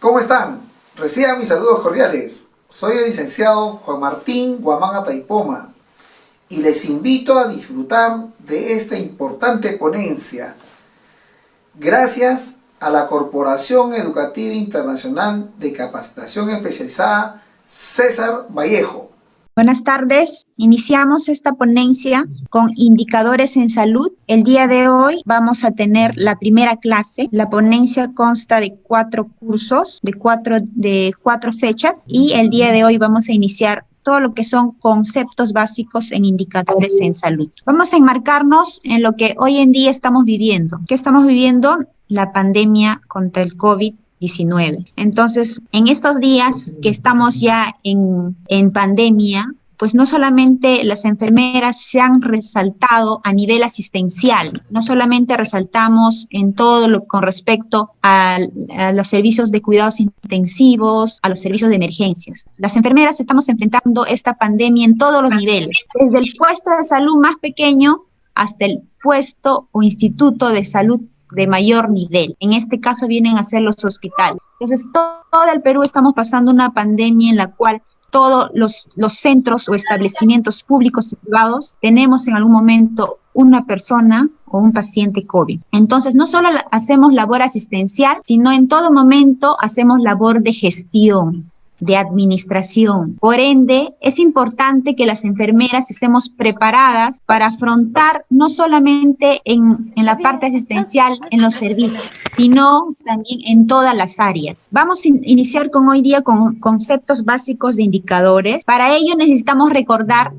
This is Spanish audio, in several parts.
¿Cómo están? Reciban mis saludos cordiales. Soy el licenciado Juan Martín Guamán Ataipoma y les invito a disfrutar de esta importante ponencia gracias a la Corporación Educativa Internacional de Capacitación Especializada César Vallejo. Buenas tardes, iniciamos esta ponencia con indicadores en salud. El día de hoy vamos a tener la primera clase. La ponencia consta de 4 cursos, de cuatro fechas, y el día de hoy vamos a iniciar todo lo que son conceptos básicos en indicadores en salud. Vamos a enmarcarnos en lo que hoy en día estamos viviendo. ¿Qué estamos viviendo? La pandemia contra el COVID-19. Entonces, en estos días que estamos ya en pandemia, pues no solamente las enfermeras se han resaltado a nivel asistencial, no solamente resaltamos en todo lo con respecto a los servicios de cuidados intensivos, a los servicios de emergencias. Las enfermeras estamos enfrentando esta pandemia en todos los niveles, desde el puesto de salud más pequeño hasta el puesto o instituto de salud de mayor nivel. En este caso vienen a ser los hospitales. Entonces, todo el Perú estamos pasando una pandemia en la cual todos los centros o establecimientos públicos y privados tenemos en algún momento una persona o un paciente COVID. Entonces, no solo hacemos labor asistencial, sino en todo momento hacemos labor de gestión, de administración. Por ende, es importante que las enfermeras estemos preparadas para afrontar no solamente en la parte asistencial, en los servicios, sino también en todas las áreas. Vamos a iniciar hoy día con conceptos básicos de indicadores. Para ello necesitamos recordar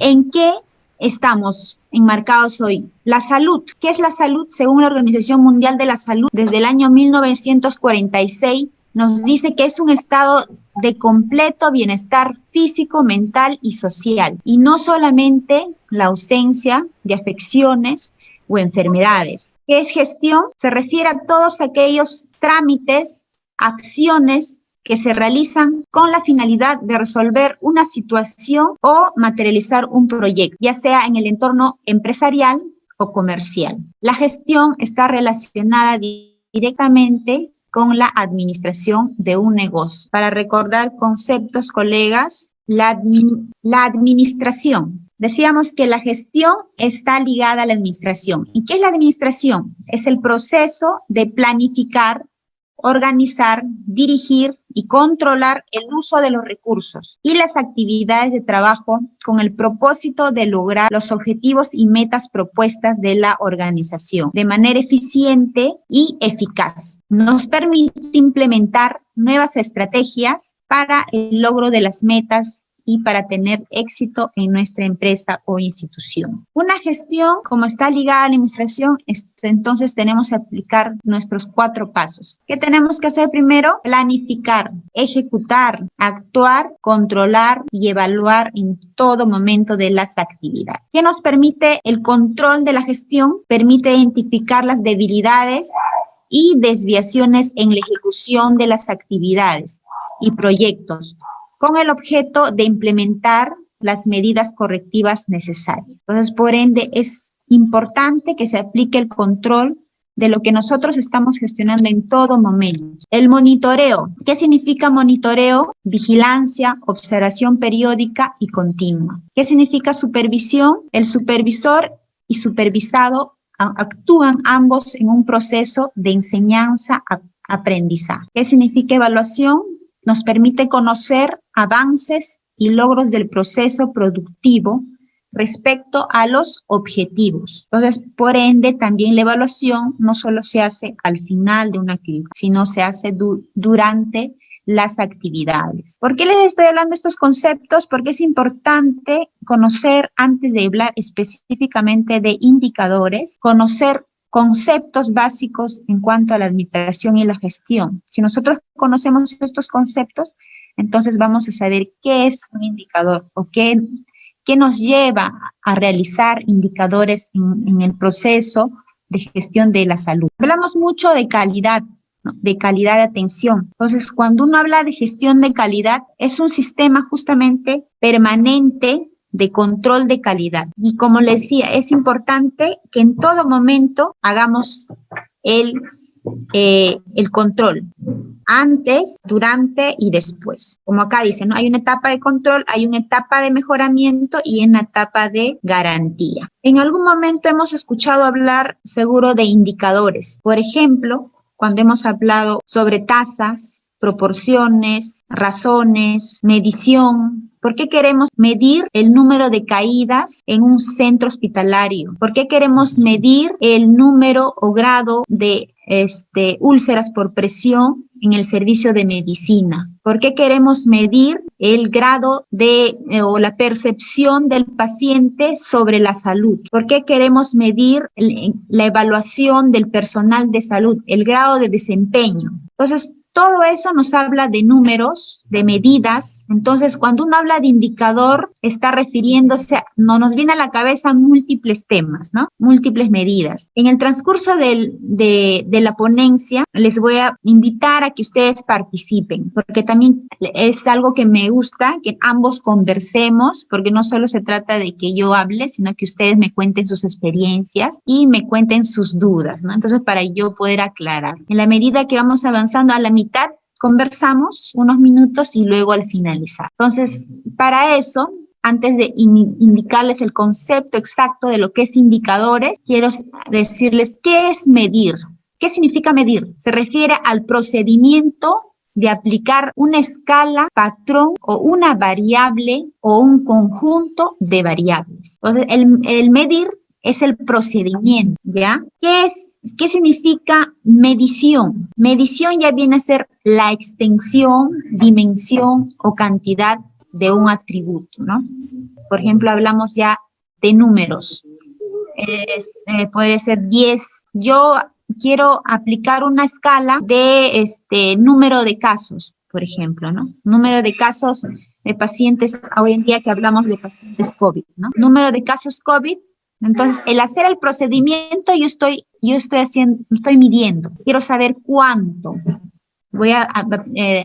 en qué estamos enmarcados hoy. La salud. ¿Qué es la salud? Según la Organización Mundial de la Salud, desde el año 1946, nos dice que es un estado de completo bienestar físico, mental y social, y no solamente la ausencia de afecciones o enfermedades. ¿Qué es gestión? Se refiere a todos aquellos trámites, acciones que se realizan con la finalidad de resolver una situación o materializar un proyecto, ya sea en el entorno empresarial o comercial. La gestión está relacionada directamente con la administración de un negocio. Para recordar conceptos, colegas, la administración. Decíamos que la gestión está ligada a la administración. ¿Y qué es la administración? Es el proceso de planificar, organizar, dirigir y controlar el uso de los recursos y las actividades de trabajo con el propósito de lograr los objetivos y metas propuestas de la organización de manera eficiente y eficaz. Nos permite implementar nuevas estrategias para el logro de las metas y para tener éxito en nuestra empresa o institución. Una gestión, como está ligada a la administración, entonces tenemos que aplicar nuestros 4 pasos. ¿Qué tenemos que hacer primero? Planificar, ejecutar, actuar, controlar y evaluar en todo momento de las actividades. ¿Qué nos permite el control de la gestión? Permite identificar las debilidades y desviaciones en la ejecución de las actividades y proyectos, con el objeto de implementar las medidas correctivas necesarias. Entonces, por ende, es importante que se aplique el control de lo que nosotros estamos gestionando en todo momento. El monitoreo. ¿Qué significa monitoreo? Vigilancia, observación periódica y continua. ¿Qué significa supervisión? El supervisor y supervisado actúan ambos en un proceso de enseñanza-aprendizaje. ¿Qué significa evaluación? Nos permite conocer avances y logros del proceso productivo respecto a los objetivos. Entonces, por ende, también la evaluación no solo se hace al final de una actividad, sino se hace durante las actividades. ¿Por qué les estoy hablando de estos conceptos? Porque es importante conocer, antes de hablar específicamente de indicadores, conocer conceptos básicos en cuanto a la administración y la gestión. Si nosotros conocemos estos conceptos, entonces vamos a saber qué es un indicador o qué nos lleva a realizar indicadores en el proceso de gestión de la salud. Hablamos mucho de calidad, ¿no? De calidad de atención. Entonces, cuando uno habla de gestión de calidad, es un sistema justamente permanente de control de calidad. Y como les decía, es importante que en todo momento hagamos el control. Antes, durante y después. Como acá dice, ¿no? Hay una etapa de control, hay una etapa de mejoramiento y una etapa de garantía. En algún momento hemos escuchado hablar seguro de indicadores. Por ejemplo, cuando hemos hablado sobre tasas, proporciones, razones, medición. ¿Por qué queremos medir el número de caídas en un centro hospitalario? ¿Por qué queremos medir el número o grado de úlceras por presión en el servicio de medicina? ¿Por qué queremos medir el grado de o la percepción del paciente sobre la salud? ¿Por qué queremos medir la evaluación del personal de salud, el grado de desempeño? Entonces, todo eso nos habla de números, de medidas. Entonces, cuando uno habla de indicador, está refiriéndose, no nos viene a la cabeza múltiples temas, ¿no? Múltiples medidas. En el transcurso de la ponencia, les voy a invitar a que ustedes participen, porque también es algo que me gusta, que ambos conversemos, porque no solo se trata de que yo hable, sino que ustedes me cuenten sus experiencias y me cuenten sus dudas, ¿no? Entonces, para yo poder aclarar. En la medida que vamos avanzando, a la mitad conversamos unos minutos y luego al finalizar. Entonces, para eso, antes de indicarles el concepto exacto de lo que es indicadores, quiero decirles qué es medir. ¿Qué significa medir? Se refiere al procedimiento de aplicar una escala, patrón o una variable o un conjunto de variables. Entonces, el medir es el procedimiento, ¿ya? ¿Qué significa medición? Medición ya viene a ser la extensión, dimensión o cantidad de un atributo, ¿no? Por ejemplo, hablamos ya de números. Puede ser 10. Yo quiero aplicar una escala de número de casos, por ejemplo, ¿no? Número de casos de pacientes, hoy en día que hablamos de pacientes COVID, ¿no? Número de casos COVID. Entonces, el hacer el procedimiento, yo estoy midiendo. Quiero saber cuánto. Voy a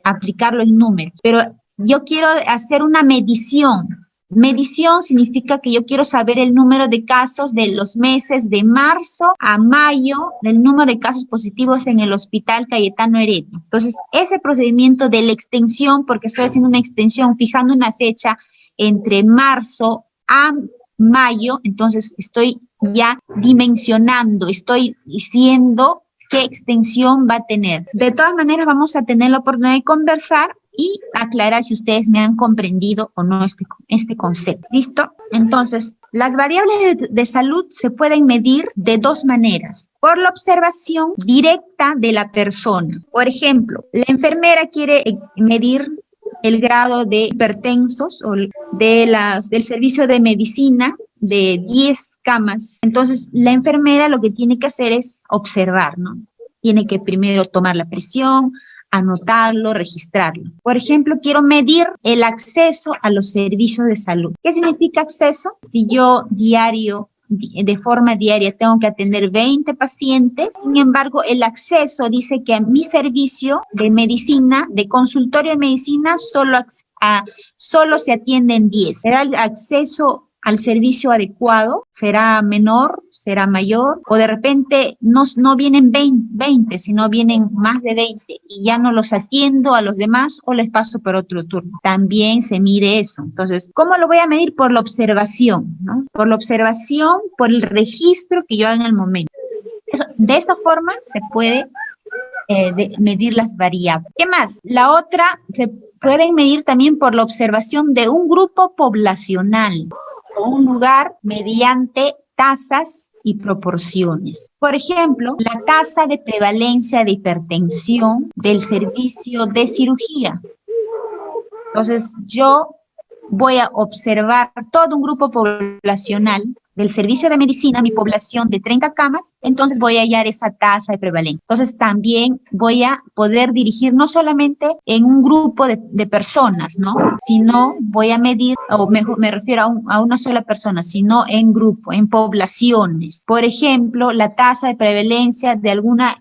aplicarlo en números. Pero yo quiero hacer una medición. Medición significa que yo quiero saber el número de casos de los meses de marzo a mayo, del número de casos positivos en el Hospital Cayetano Heredia. Entonces, ese procedimiento de la extensión, porque estoy haciendo una extensión, fijando una fecha entre marzo a mayo, entonces estoy ya dimensionando, estoy diciendo qué extensión va a tener. De todas maneras, vamos a tener la oportunidad de conversar y aclarar si ustedes me han comprendido o no este concepto. ¿Listo? Entonces, las variables de salud se pueden medir de dos maneras. Por la observación directa de la persona. Por ejemplo, la enfermera quiere medir el grado de hipertensos o del servicio de medicina de 10 camas. Entonces, la enfermera lo que tiene que hacer es observar, ¿no? Tiene que primero tomar la presión, anotarlo, registrarlo. Por ejemplo, quiero medir el acceso a los servicios de salud. ¿Qué significa acceso? Si yo de forma diaria tengo que atender 20 pacientes, sin embargo, el acceso dice que a mi servicio de medicina, de consultorio de medicina, solo se atienden 10. ¿Será el acceso al servicio adecuado? ¿Será menor? ¿Será mayor? O de repente no vienen 20, sino vienen más de 20 y ya no los atiendo a los demás o les paso por otro turno. También se mide eso. Entonces, ¿cómo lo voy a medir? Por la observación, ¿no? Por la observación, por el registro que yo haga en el momento. De esa forma se puede medir las variables. ¿Qué más? La otra, se pueden medir también por la observación de un grupo poblacional o un lugar mediante tasas y proporciones. Por ejemplo, la tasa de prevalencia de hipertensión del servicio de cirugía. Entonces, yo voy a observar todo un grupo poblacional del servicio de medicina, mi población de 30 camas, entonces voy a hallar esa tasa de prevalencia. Entonces también voy a poder dirigir no solamente en un grupo de personas, ¿no? Sino voy a medir, o mejor me refiero a una sola persona, sino en grupo, en poblaciones. Por ejemplo, la tasa de prevalencia de alguna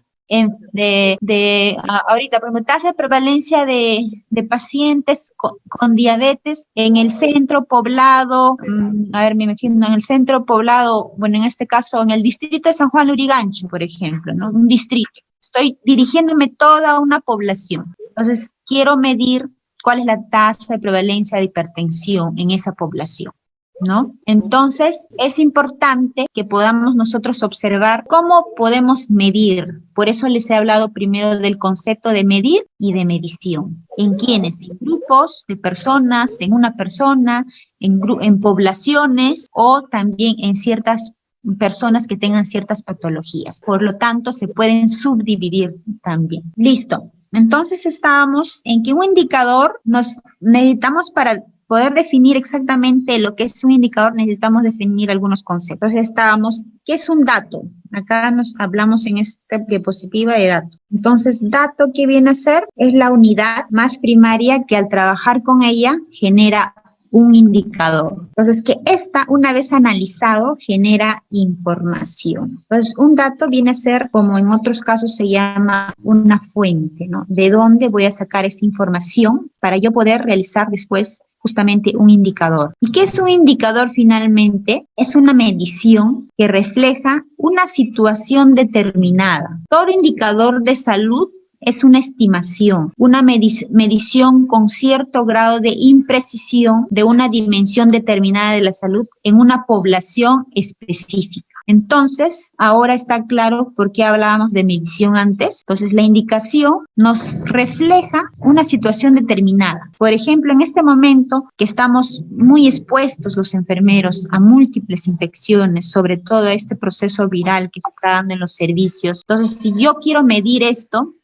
ahorita, por ejemplo, tasa de prevalencia de pacientes con diabetes en el centro poblado, me imagino, en el centro poblado, bueno, en este caso, en el distrito de San Juan Lurigancho, por ejemplo, ¿no? Un distrito. estoy dirigiéndome toda una población. Entonces, quiero medir cuál es la tasa de prevalencia de hipertensión en esa población, ¿no? Entonces, es importante que podamos nosotros observar cómo podemos medir. Por eso les he hablado primero del concepto de medir y de medición. ¿En quiénes? En grupos de personas, en una persona, en poblaciones o también en ciertas personas que tengan ciertas patologías. Por lo tanto, se pueden subdividir también. Listo. Entonces, estábamos en que un indicador nos necesitamos para poder definir exactamente lo que es un indicador, necesitamos definir algunos conceptos. Estábamos, ¿qué es un dato? Acá nos hablamos en esta diapositiva de dato. Entonces, dato, ¿qué viene a ser? Es la unidad más primaria que al trabajar con ella genera un indicador. Entonces, que esta, una vez analizado, genera información. Entonces, un dato viene a ser, como en otros casos se llama una fuente, ¿no? ¿De dónde voy a sacar esa información para yo poder realizar después justamente un indicador? ¿Y qué es un indicador finalmente? Es una medición que refleja una situación determinada. Todo indicador de salud es una estimación, una medición con cierto grado de imprecisión de una dimensión determinada de la salud en una población específica. Entonces, ahora está claro por qué hablábamos de medición antes. Entonces, la indicación nos refleja una situación determinada. Por ejemplo, en este momento que estamos muy expuestos los enfermeros a múltiples infecciones, sobre todo a este proceso viral que se está dando en los servicios. Entonces, si yo quiero medir esto,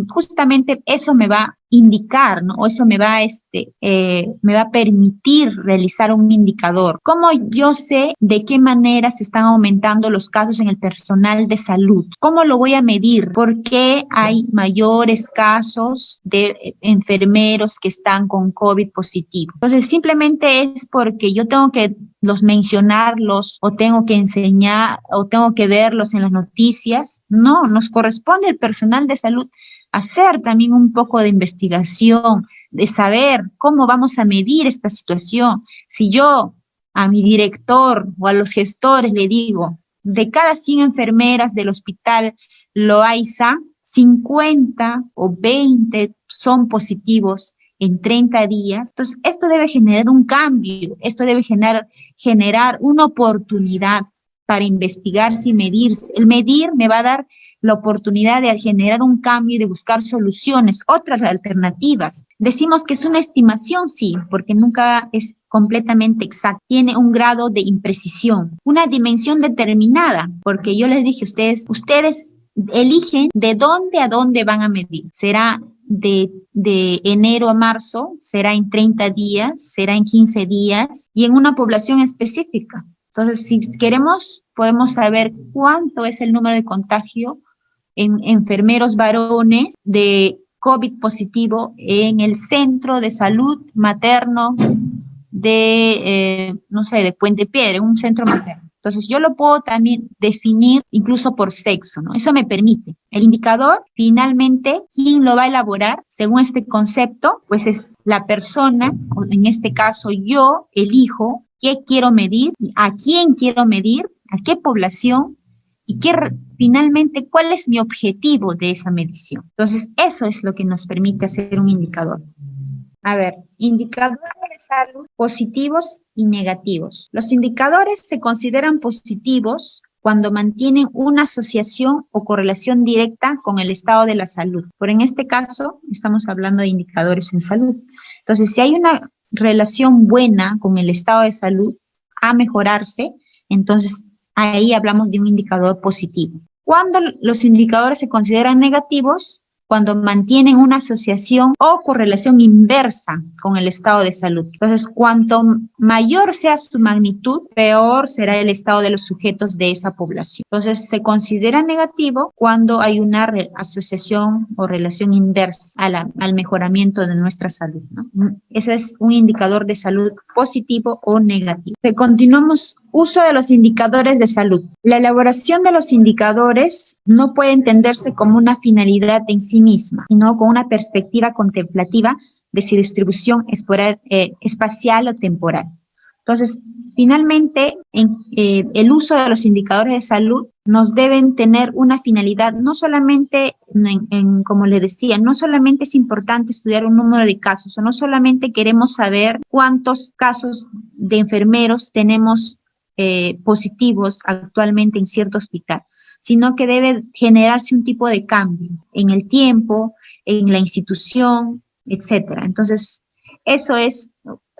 justamente eso me va a indicar, ¿no? O eso me va a permitir realizar un indicador. ¿Cómo yo sé de qué manera se están aumentando los casos en el personal de salud? ¿Cómo lo voy a medir? ¿Por qué hay mayores casos de enfermeros que están con COVID positivo? Entonces, simplemente es porque yo tengo que mencionarlos o tengo que enseñar o tengo que verlos en las noticias. No, nos corresponde al personal de salud hacer también un poco de investigación, de saber cómo vamos a medir esta situación. Si yo a mi director o a los gestores le digo, de cada 100 enfermeras del hospital Loaiza, 50 o 20 son positivos en 30 días, entonces esto debe generar un cambio, esto debe generar una oportunidad para investigarse y medirse. El medir me va a dar la oportunidad de generar un cambio y de buscar soluciones, otras alternativas. Decimos que es una estimación, sí, porque nunca es completamente exacta. Tiene un grado de imprecisión, una dimensión determinada, porque yo les dije, ustedes eligen de dónde a dónde van a medir. ¿Será de enero a marzo? ¿Será en 30 días? ¿Será en 15 días? Y en una población específica. Entonces, si queremos, podemos saber cuánto es el número de contagio en enfermeros varones de COVID positivo en el centro de salud materno de Puente Piedra, un centro materno. Entonces, yo lo puedo también definir incluso por sexo, ¿no? Eso me permite. El indicador, finalmente, ¿quién lo va a elaborar según este concepto? Pues es la persona, o en este caso yo elijo qué quiero medir, a quién quiero medir, a qué población, y finalmente cuál es mi objetivo de esa medición. Entonces, eso es lo que nos permite hacer un indicador. A ver, indicadores de salud positivos y negativos. Los indicadores se consideran positivos cuando mantienen una asociación o correlación directa con el estado de la salud. Por en este caso, estamos hablando de indicadores en salud. Entonces, si hay una relación buena con el estado de salud a mejorarse, entonces ahí hablamos de un indicador positivo. Cuando los indicadores se consideran negativos, cuando mantienen una asociación o correlación inversa con el estado de salud. Entonces, cuanto mayor sea su magnitud, peor será el estado de los sujetos de esa población. Entonces, se considera negativo cuando hay una asociación o relación inversa al mejoramiento de nuestra salud, ¿no? Eso es un indicador de salud positivo o negativo. Continuamos. Uso de los indicadores de salud. La elaboración de los indicadores no puede entenderse como una finalidad en sí misma, sino con una perspectiva contemplativa de su distribución espacial o temporal. Entonces, Finalmente, el uso de los indicadores de salud nos deben tener una finalidad, no solamente, como les decía, no solamente es importante estudiar un número de casos, o no solamente queremos saber cuántos casos de enfermeros tenemos positivos actualmente en cierto hospital, sino que debe generarse un tipo de cambio en el tiempo, en la institución, etcétera. Entonces, eso es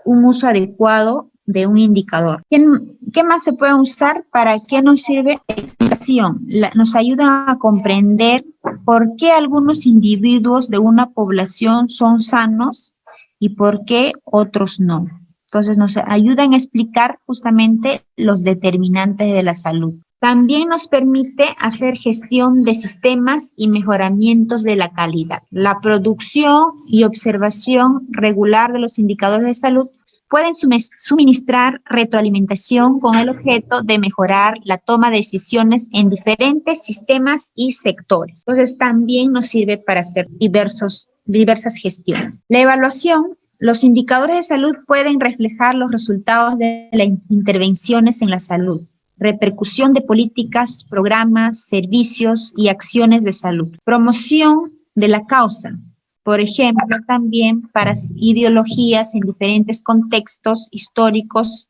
un uso adecuado de un indicador. ¿Qué más se puede usar? ¿Para qué nos sirve? Explicación. Nos ayuda a comprender por qué algunos individuos de una población son sanos y por qué otros no. Entonces nos ayudan a explicar justamente los determinantes de la salud. También nos permite hacer gestión de sistemas y mejoramientos de la calidad. La producción y observación regular de los indicadores de salud pueden suministrar retroalimentación con el objeto de mejorar la toma de decisiones en diferentes sistemas y sectores. Entonces, también nos sirve para hacer diversas gestiones. La evaluación. Los indicadores de salud pueden reflejar los resultados de las intervenciones en la salud, repercusión de políticas, programas, servicios y acciones de salud. Promoción de la causa, por ejemplo, también para ideologías en diferentes contextos históricos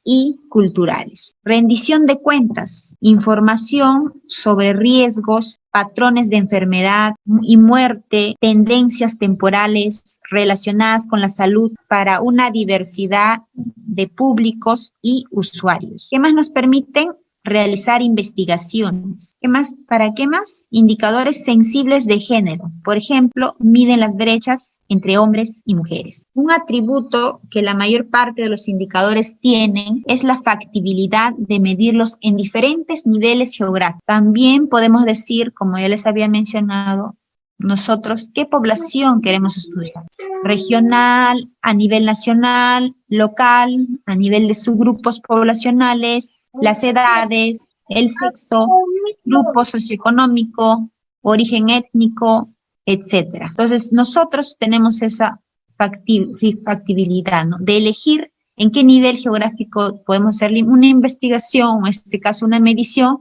y culturales. Rendición de cuentas, información sobre riesgos, patrones de enfermedad y muerte, tendencias temporales relacionadas con la salud para una diversidad de públicos y usuarios. ¿Qué más nos permiten? Realizar investigaciones. ¿Qué más? ¿Para qué más? Indicadores sensibles de género. Por ejemplo, miden las brechas entre hombres y mujeres. Un atributo que la mayor parte de los indicadores tienen es la factibilidad de medirlos en diferentes niveles geográficos. También podemos decir, como ya les había mencionado, nosotros qué población queremos estudiar. Regional, a nivel nacional, local, a nivel de subgrupos poblacionales, las edades, el sexo, grupo socioeconómico, origen étnico, etcétera. Entonces, nosotros tenemos esa factibilidad, ¿no?, de elegir en qué nivel geográfico podemos hacer una investigación, o en este caso una medición,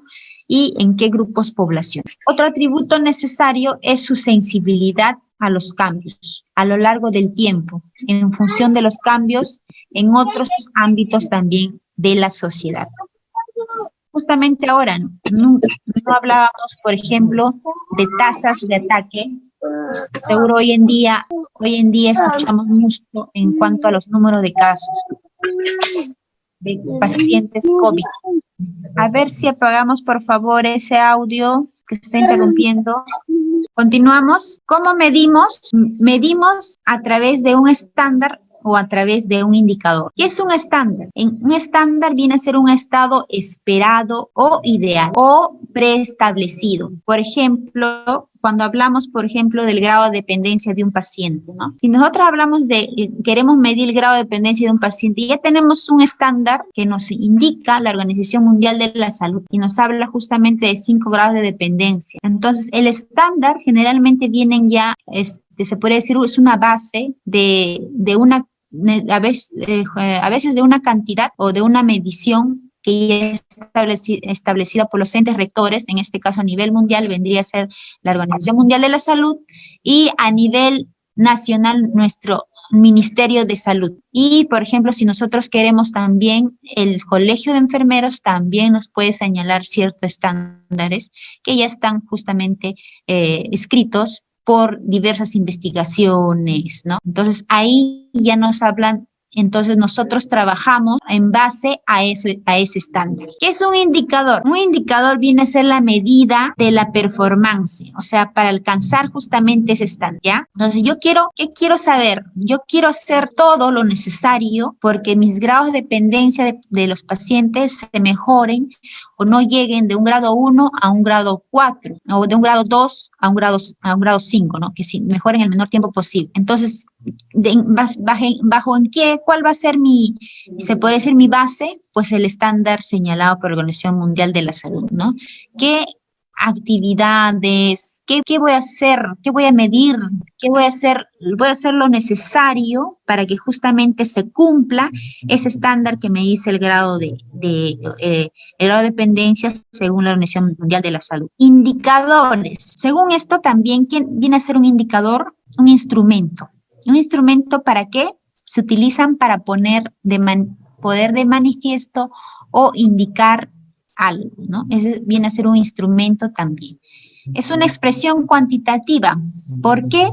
y en qué grupos poblacionales. Otro atributo necesario es su sensibilidad a los cambios a lo largo del tiempo, en función de los cambios en otros ámbitos también de la sociedad. Justamente ahora, no hablábamos, por ejemplo, de tasas de ataque. Seguro hoy en día escuchamos mucho en cuanto a los números de casos de pacientes COVID. A ver si apagamos, por favor, ese audio que está interrumpiendo. Continuamos. ¿Cómo medimos? Medimos a través de un estándar o a través de un indicador. ¿Qué es un estándar? Un estándar viene a ser un estado esperado o ideal o preestablecido. Por ejemplo, cuando hablamos, por ejemplo, del grado de dependencia de un paciente, ¿no? Si nosotros hablamos queremos medir el grado de dependencia de un paciente, ya tenemos un estándar que nos indica la Organización Mundial de la Salud y nos habla justamente de 5 grados de dependencia. Entonces, el estándar generalmente vienen ya, se puede decir, es una base de una, a veces de una cantidad o de una medición que ya es establecida por los entes rectores. En este caso a nivel mundial vendría a ser la Organización Mundial de la Salud, y a nivel nacional nuestro Ministerio de Salud. Y, por ejemplo, si nosotros queremos también, el Colegio de Enfermeros también nos puede señalar ciertos estándares que ya están justamente escritos por diversas investigaciones, ¿no? Entonces, ahí ya nos hablan. Entonces, nosotros trabajamos en base a ese estándar. ¿Qué es un indicador? Un indicador viene a ser la medida de la performance, o sea, para alcanzar justamente ese estándar, ¿ya? Entonces, ¿qué quiero saber? Yo quiero hacer todo lo necesario porque mis grados de dependencia de los pacientes se mejoren o no lleguen de un grado 1 a un grado 4, o de un grado 2 a un grado 5, ¿no? Que sí, mejoren en el menor tiempo posible. Entonces, ¿cuál va a ser se puede decir mi base? Pues el estándar señalado por la Organización Mundial de la Salud, ¿no? Que actividades, qué voy a hacer, qué voy a medir, qué voy a hacer lo necesario para que justamente se cumpla ese estándar que me dice el grado de dependencia según la Organización Mundial de la Salud. Indicadores. Según esto también, ¿quién viene a ser un indicador? Un instrumento. ¿Un instrumento para qué? Se utilizan para poder de manifiesto o indicar algo, ¿no? Ese viene a ser un instrumento también. Es una expresión cuantitativa. ¿Por qué?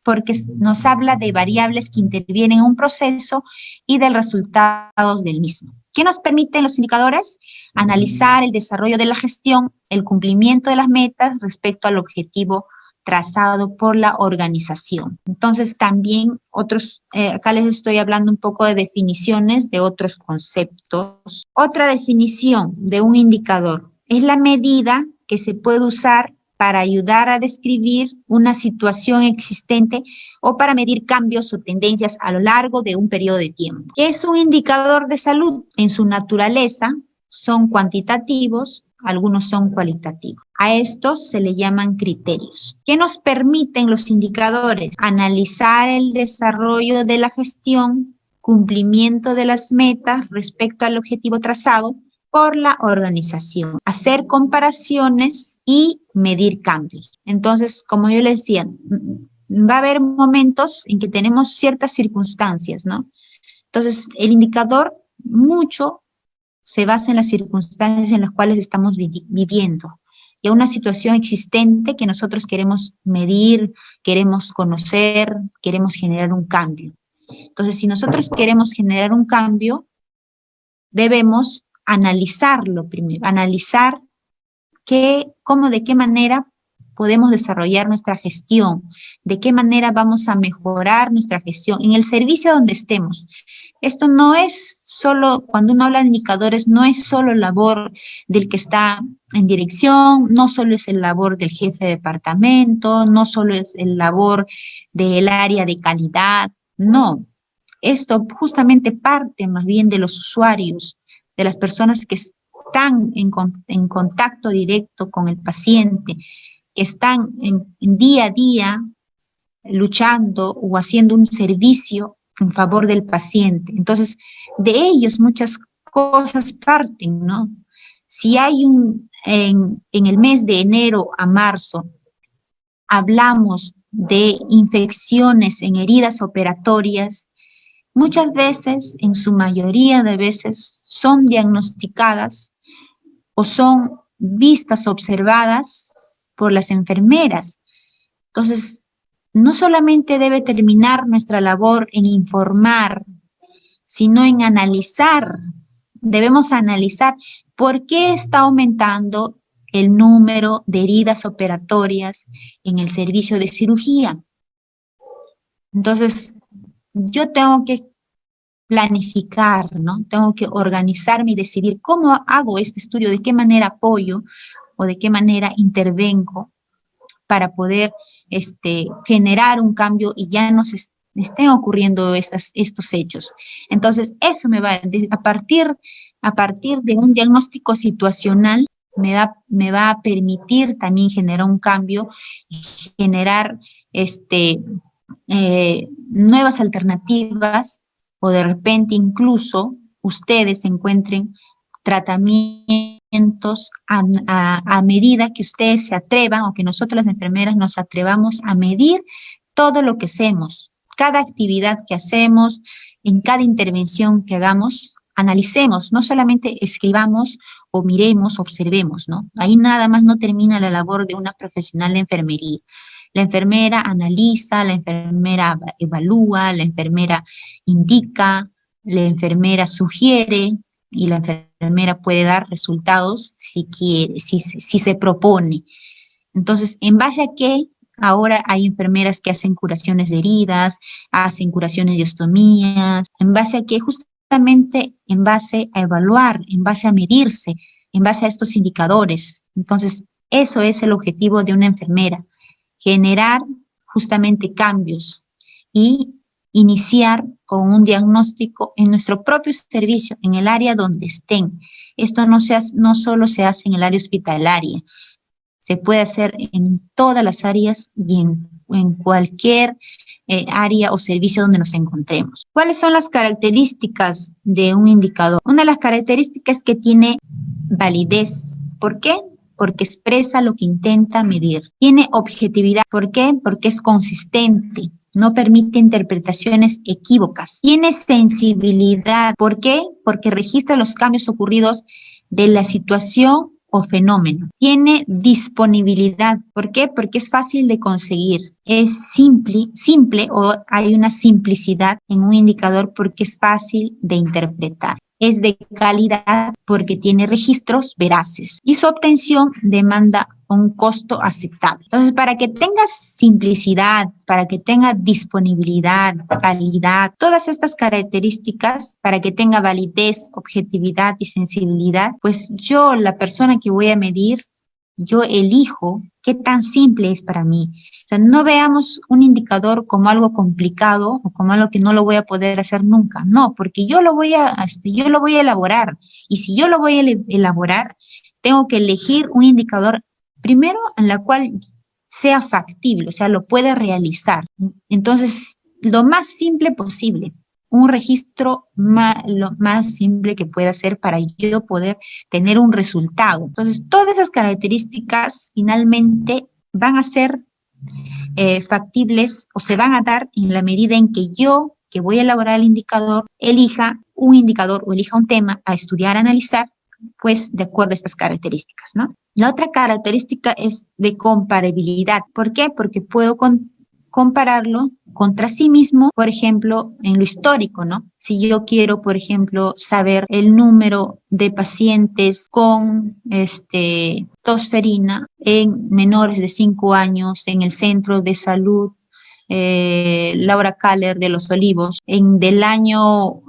Porque nos habla de variables que intervienen en un proceso y del resultado del mismo. ¿Qué nos permiten los indicadores? Analizar el desarrollo de la gestión, el cumplimiento de las metas respecto al objetivo trazado por la organización. Entonces también acá les estoy hablando un poco de definiciones de otros conceptos. Otra definición de un indicador es la medida que se puede usar para ayudar a describir una situación existente o para medir cambios o tendencias a lo largo de un periodo de tiempo. Es un indicador de salud. En su naturaleza son cuantitativos, algunos son cualitativos. A estos se le llaman criterios. ¿Qué nos permiten los indicadores? Analizar el desarrollo de la gestión, cumplimiento de las metas respecto al objetivo trazado por la organización, hacer comparaciones y medir cambios. Entonces, como yo les decía, va a haber momentos en que tenemos ciertas circunstancias, ¿no? Entonces, el indicador mucho se basa en las circunstancias en las cuales estamos viviendo y a una situación existente que nosotros queremos medir, queremos conocer, queremos generar un cambio. Entonces, si nosotros queremos generar un cambio, debemos analizarlo primero, analizar de qué manera podemos desarrollar nuestra gestión, de qué manera vamos a mejorar nuestra gestión en el servicio donde estemos. Esto no es solo, cuando uno habla de indicadores, no es solo labor del que está en dirección, no solo es el labor del jefe de departamento, no solo es el labor del área de calidad, no. Esto justamente parte más bien de los usuarios, de las personas que están en contacto directo con el paciente, que están en día a día luchando o haciendo un servicio en favor del paciente. Entonces, de ellos muchas cosas parten, ¿no? Si hay en el mes de enero a marzo, hablamos de infecciones en heridas operatorias, muchas veces, en su mayoría de veces, son diagnosticadas o son vistas, observadas por las enfermeras. Entonces, no solamente debe terminar nuestra labor en informar, sino en analizar. Debemos analizar por qué está aumentando el número de heridas operatorias en el servicio de cirugía. Entonces, yo tengo que planificar, ¿no? Tengo que organizarme y decidir cómo hago este estudio, de qué manera apoyo o de qué manera intervengo para poder generar un cambio y ya no se estén ocurriendo estos hechos. Entonces, eso a partir de un diagnóstico situacional, me va a permitir también generar un cambio, generar nuevas alternativas o de repente incluso ustedes encuentren tratamientos a medida que ustedes se atrevan o que nosotros las enfermeras nos atrevamos a medir todo lo que hacemos, cada actividad que hacemos, en cada intervención que hagamos, analicemos, no solamente escribamos o miremos, observemos, ¿no? Ahí nada más no termina la labor de una profesional de enfermería. La enfermera analiza, la enfermera evalúa, la enfermera indica, la enfermera sugiere y la enfermera puede dar resultados si quiere, si se propone. Entonces, ¿en base a qué? Ahora hay enfermeras que hacen curaciones de heridas, hacen curaciones de ostomías, ¿en base a qué? Justamente en base a evaluar, en base a medirse, en base a estos indicadores. Entonces, eso es el objetivo de una enfermera, generar justamente cambios y iniciar con un diagnóstico en nuestro propio servicio, en el área donde estén. Esto no solo se hace en el área hospitalaria, se puede hacer en todas las áreas y en cualquier área o servicio donde nos encontremos. ¿Cuáles son las características de un indicador? Una de las características es que tiene validez. ¿Por qué? Porque expresa lo que intenta medir. Tiene objetividad. ¿Por qué? Porque es consistente. No permite interpretaciones equívocas. Tiene sensibilidad. ¿Por qué? Porque registra los cambios ocurridos de la situación o fenómeno. Tiene disponibilidad. ¿Por qué? Porque es fácil de conseguir. Es simple o hay una simplicidad en un indicador porque es fácil de interpretar. Es de calidad porque tiene registros veraces y su obtención demanda un costo aceptable. Entonces, para que tenga simplicidad, para que tenga disponibilidad, calidad, todas estas características, para que tenga validez, objetividad y sensibilidad, pues yo, la persona que voy a medir, yo elijo qué tan simple es para mí. O sea, no veamos un indicador como algo complicado o como algo que no lo voy a poder hacer nunca. No, porque yo lo voy a elaborar. Y si yo lo voy a elaborar, tengo que elegir un indicador primero en la cual sea factible, o sea, lo pueda realizar. Entonces, lo más simple posible. Un registro lo más simple que pueda ser para yo poder tener un resultado. Entonces, todas esas características finalmente van a ser factibles o se van a dar en la medida en que yo, que voy a elaborar el indicador, elija un indicador o elija un tema a estudiar, a analizar, pues de acuerdo a estas características, ¿no? La otra característica es de comparabilidad. ¿Por qué? Porque puedo compararlo contra sí mismo, por ejemplo, en lo histórico, ¿no? Si yo quiero, por ejemplo, saber el número de pacientes con tosferina en menores de 5 años en el centro de salud Laura Kaller de Los Olivos del año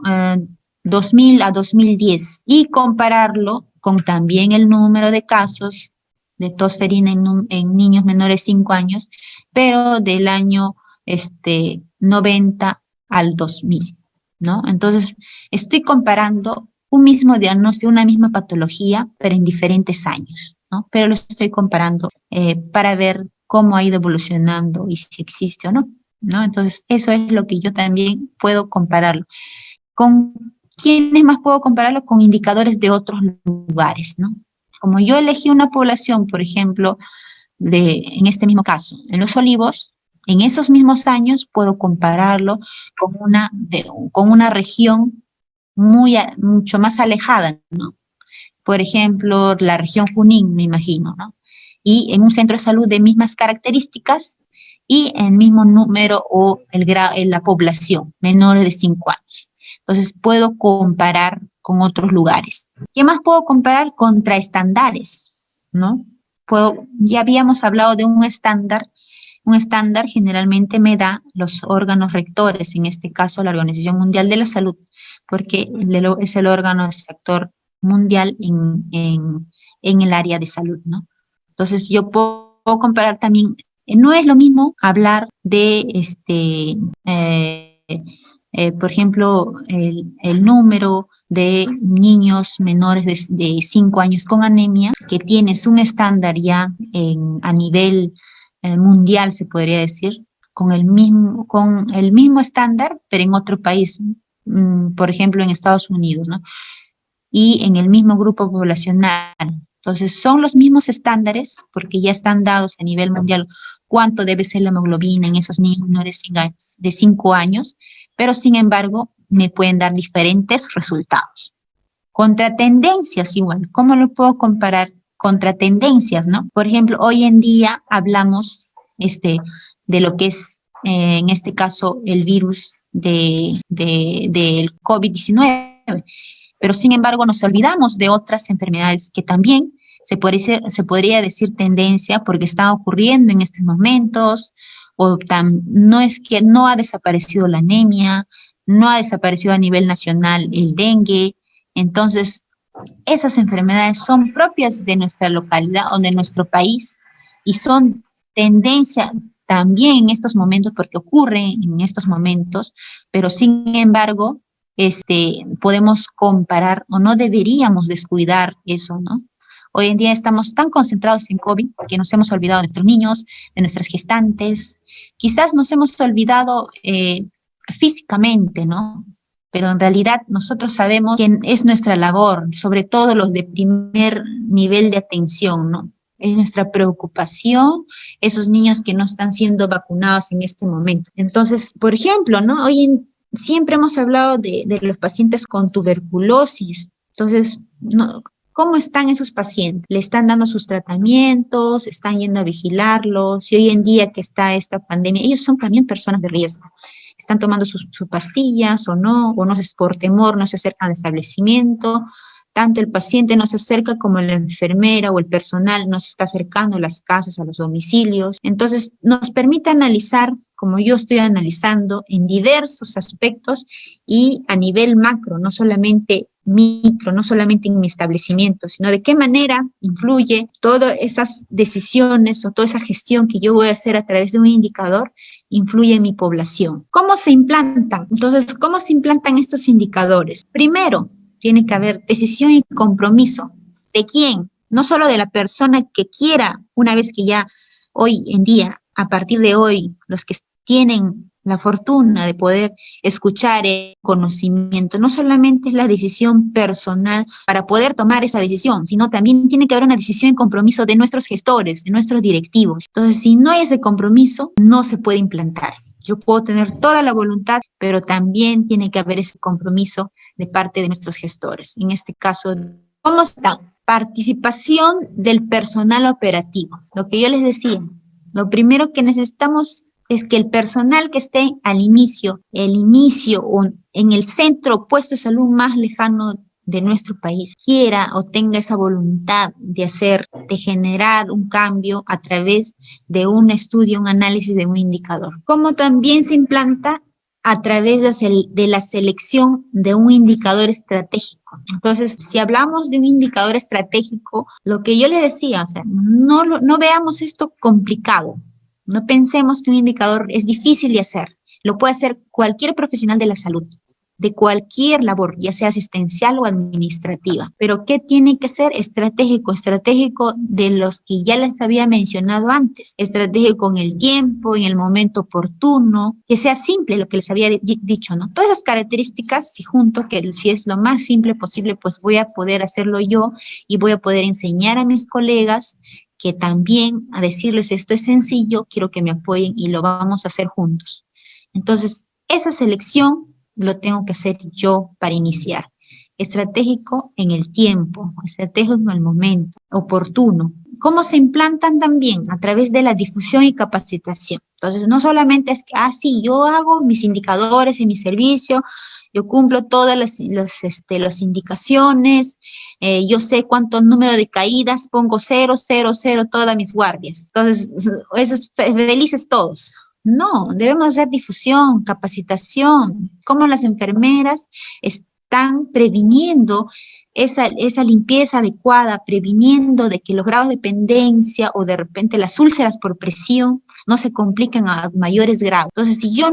2000 a 2010 y compararlo con también el número de casos de tosferina en niños menores de 5 años, pero del año 90 al 2000, ¿no? Entonces, estoy comparando un mismo diagnóstico, una misma patología, pero en diferentes años, ¿no? Pero lo estoy comparando para ver cómo ha ido evolucionando y si existe o no, ¿no? Entonces, eso es lo que yo también puedo compararlo. ¿Con quiénes más puedo compararlo? Con indicadores de otros lugares, ¿no? Como yo elegí una población, por ejemplo, en este mismo caso, en Los Olivos, en esos mismos años puedo compararlo con una región mucho más alejada, ¿no? Por ejemplo, la región Junín, me imagino, ¿no? Y en un centro de salud de mismas características y el mismo número o la población, menores de 5 años. Entonces, puedo comparar con otros lugares. ¿Qué más puedo comparar? Contra estándares, ¿no? Ya habíamos hablado de un estándar. Un estándar generalmente me da los órganos rectores, en este caso la Organización Mundial de la Salud, porque es el órgano del sector mundial en el área de salud, ¿no? Entonces, yo puedo comparar también, no es lo mismo hablar de, por ejemplo, el número de niños menores de 5 años con anemia, que tienes un estándar ya a nivel mundial, se podría decir, con el mismo estándar, pero en otro país, por ejemplo, en Estados Unidos, ¿no? Y en el mismo grupo poblacional. Entonces, son los mismos estándares, porque ya están dados a nivel mundial cuánto debe ser la hemoglobina en esos niños menores de 5 años, pero sin embargo, me pueden dar diferentes resultados. Contra tendencias igual, ¿cómo lo puedo comparar? Contra tendencias, ¿no? Por ejemplo, hoy en día hablamos de lo que es, en este caso, el virus del COVID-19, pero sin embargo nos olvidamos de otras enfermedades que también se podría decir tendencia porque están ocurriendo en estos momentos, no es que no ha desaparecido la anemia, no ha desaparecido a nivel nacional el dengue. Entonces, esas enfermedades son propias de nuestra localidad o de nuestro país y son tendencia también en estos momentos porque ocurren en estos momentos, pero sin embargo, podemos comparar o no deberíamos descuidar eso, ¿no? Hoy en día estamos tan concentrados en COVID que nos hemos olvidado de nuestros niños, de nuestras gestantes. Quizás nos hemos olvidado físicamente, ¿no? Pero en realidad nosotros sabemos que es nuestra labor, sobre todo los de primer nivel de atención, ¿no? Es nuestra preocupación esos niños que no están siendo vacunados en este momento. Entonces, por ejemplo, ¿no? Siempre hemos hablado de los pacientes con tuberculosis. Entonces, no, ¿cómo están esos pacientes? ¿Le están dando sus tratamientos? ¿Están yendo a vigilarlos? Y hoy en día que está esta pandemia, ellos son también personas de riesgo. ¿Están tomando sus pastillas o no se, por temor no se acercan al establecimiento? Tanto el paciente no se acerca como la enfermera o el personal no se está acercando a las casas, a los domicilios. Entonces, nos permite analizar, como yo estoy analizando, en diversos aspectos y a nivel macro, no solamente micro, no solamente en mi establecimiento, sino de qué manera influye todas esas decisiones o toda esa gestión que yo voy a hacer a través de un indicador, influye en mi población. ¿Cómo se implantan? Entonces, ¿cómo se implantan estos indicadores? Primero, tiene que haber decisión y compromiso. ¿De quién? No solo de la persona que quiera, una vez que ya hoy en día, a partir de hoy, los que tienen la fortuna de poder escuchar el conocimiento, no solamente es la decisión personal para poder tomar esa decisión, sino también tiene que haber una decisión y compromiso de nuestros gestores, de nuestros directivos. Entonces, si no hay ese compromiso, no se puede implantar. Yo puedo tener toda la voluntad, pero también tiene que haber ese compromiso de parte de nuestros gestores. En este caso, ¿cómo está? Participación del personal operativo. Lo que yo les decía, lo primero que necesitamos es que el personal que esté al inicio, o en el centro puesto de salud más lejano de nuestro país, quiera o tenga esa voluntad de generar un cambio a través de un estudio, un análisis de un indicador. Como también se implanta a través de la selección de un indicador estratégico. Entonces, si hablamos de un indicador estratégico, lo que yo le decía, o sea, no veamos esto complicado. No pensemos que un indicador es difícil de hacer. Lo puede hacer cualquier profesional de la salud, de cualquier labor, ya sea asistencial o administrativa. Pero ¿qué tiene que ser? Estratégico, estratégico de los que ya les había mencionado antes, estratégico en el tiempo, en el momento oportuno, que sea simple lo que les había dicho, ¿no? Todas esas características, si junto, que si es lo más simple posible, pues voy a poder hacerlo yo y voy a poder enseñar a mis colegas que también a decirles esto es sencillo, quiero que me apoyen y lo vamos a hacer juntos. Entonces, esa selección lo tengo que hacer yo para iniciar. Estratégico en el tiempo, estratégico en el momento, oportuno. ¿Cómo se implantan también? A través de la difusión y capacitación. Entonces, no solamente es que, sí, yo hago mis indicadores en mi servicio, yo cumplo todas las indicaciones, yo sé cuánto número de caídas, pongo 0, 0, 0, todas mis guardias. Entonces, esos felices todos. No, debemos hacer difusión, capacitación, cómo las enfermeras están previniendo esa limpieza adecuada, previniendo de que los grados de dependencia o de repente las úlceras por presión no se compliquen a mayores grados. Entonces, si yo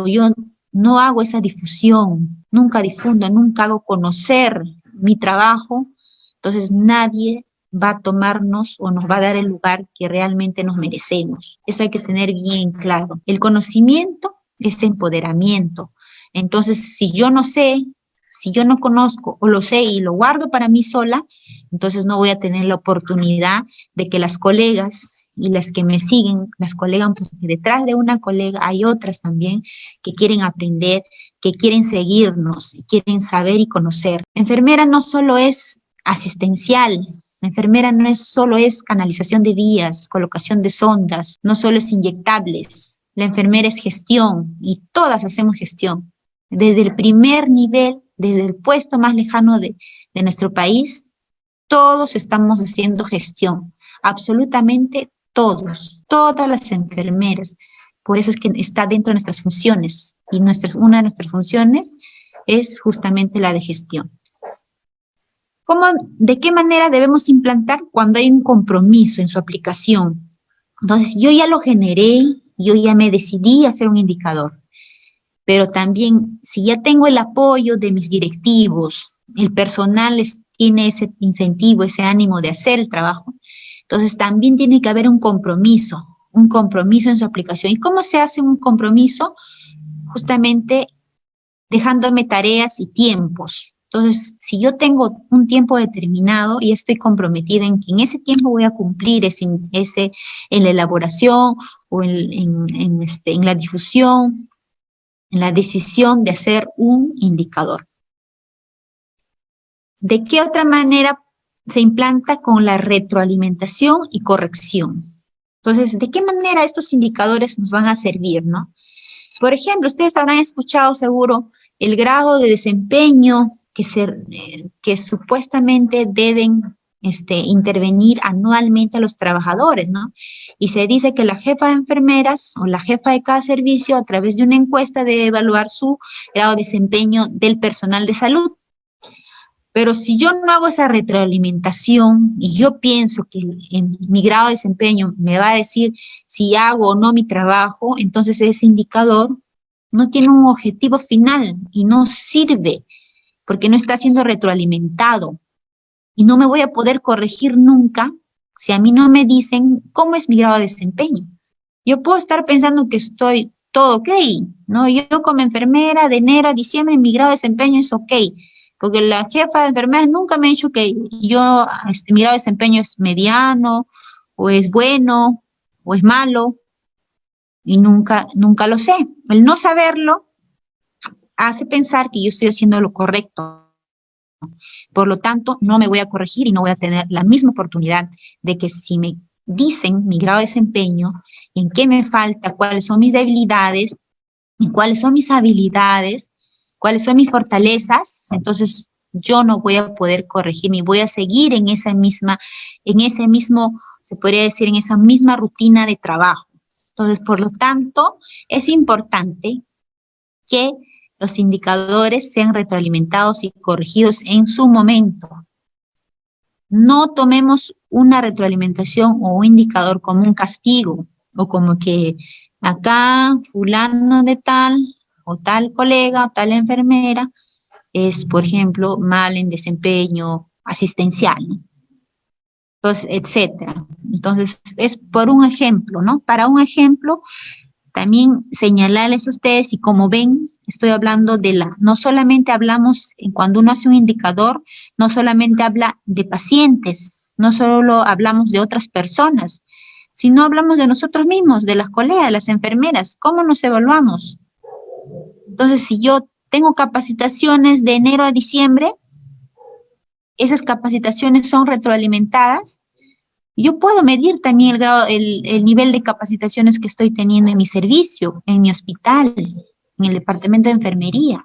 yo no hago esa difusión, nunca difundo, nunca hago conocer mi trabajo, entonces nadie va a tomarnos o nos va a dar el lugar que realmente nos merecemos. Eso hay que tener bien claro. El conocimiento es empoderamiento. Entonces, si yo no sé, si yo no conozco o lo sé y lo guardo para mí sola, entonces no voy a tener la oportunidad de que las colegas y las que me siguen, las colegas, porque detrás de una colega hay otras también que quieren aprender, que quieren seguirnos, quieren saber y conocer. Enfermera no solo es asistencial, la enfermera no solo es canalización de vías, colocación de sondas, no solo es inyectables. La enfermera es gestión y todas hacemos gestión. Desde el primer nivel, desde el puesto más lejano de nuestro país, todos estamos haciendo gestión, absolutamente todos, todas las enfermeras. Por eso es que está dentro de nuestras funciones y una de nuestras funciones es justamente la de gestión. ¿De qué manera debemos implantar cuando hay un compromiso en su aplicación? Entonces, yo ya lo generé, yo ya me decidí a hacer un indicador, pero también si ya tengo el apoyo de mis directivos, el personal tiene ese incentivo, ese ánimo de hacer el trabajo, entonces también tiene que haber un compromiso en su aplicación. ¿Y cómo se hace un compromiso? Justamente dejándome tareas y tiempos. Entonces, si yo tengo un tiempo determinado y estoy comprometida en que en ese tiempo voy a cumplir en la elaboración o en la difusión, en la decisión de hacer un indicador. ¿De qué otra manera se implanta? Con la retroalimentación y corrección? Entonces, ¿de qué manera estos indicadores nos van a servir, no? Por ejemplo, ustedes habrán escuchado seguro el grado de desempeño que supuestamente deben intervenir anualmente a los trabajadores, ¿no? Y se dice que la jefa de enfermeras o la jefa de cada servicio, a través de una encuesta, debe evaluar su grado de desempeño del personal de salud. Pero si yo no hago esa retroalimentación y yo pienso que en mi grado de desempeño me va a decir si hago o no mi trabajo, entonces ese indicador no tiene un objetivo final y no sirve porque no está siendo retroalimentado. Y no me voy a poder corregir nunca si a mí no me dicen cómo es mi grado de desempeño. Yo puedo estar pensando que estoy todo ok, ¿no? Yo como enfermera de enero a diciembre mi grado de desempeño es ok, porque la jefa de enfermeras nunca me ha dicho que mi grado de desempeño es mediano, o es bueno, o es malo, y nunca lo sé. El no saberlo hace pensar que yo estoy haciendo lo correcto. Por lo tanto, no me voy a corregir y no voy a tener la misma oportunidad de que si me dicen mi grado de desempeño, en qué me falta, cuáles son mis debilidades, y cuáles son mis habilidades, cuáles son mis fortalezas, entonces yo no voy a poder corregirme, voy a seguir en ese mismo, se podría decir, en esa misma rutina de trabajo. Entonces, por lo tanto, es importante que los indicadores sean retroalimentados y corregidos en su momento. No tomemos una retroalimentación o un indicador como un castigo, o como que acá fulano de tal, o tal colega, o tal enfermera, es, por ejemplo, mal en desempeño asistencial, ¿no? Entonces, etcétera. Entonces, es por un ejemplo, ¿no? Para un ejemplo, también señalarles a ustedes, y como ven, estoy hablando no solamente hablamos, cuando uno hace un indicador, no solamente habla de pacientes, no solo hablamos de otras personas, sino hablamos de nosotros mismos, de las colegas, de las enfermeras, ¿cómo nos evaluamos? Entonces, si yo tengo capacitaciones de enero a diciembre, esas capacitaciones son retroalimentadas, yo puedo medir también el nivel de capacitaciones que estoy teniendo en mi servicio, en mi hospital, en el departamento de enfermería.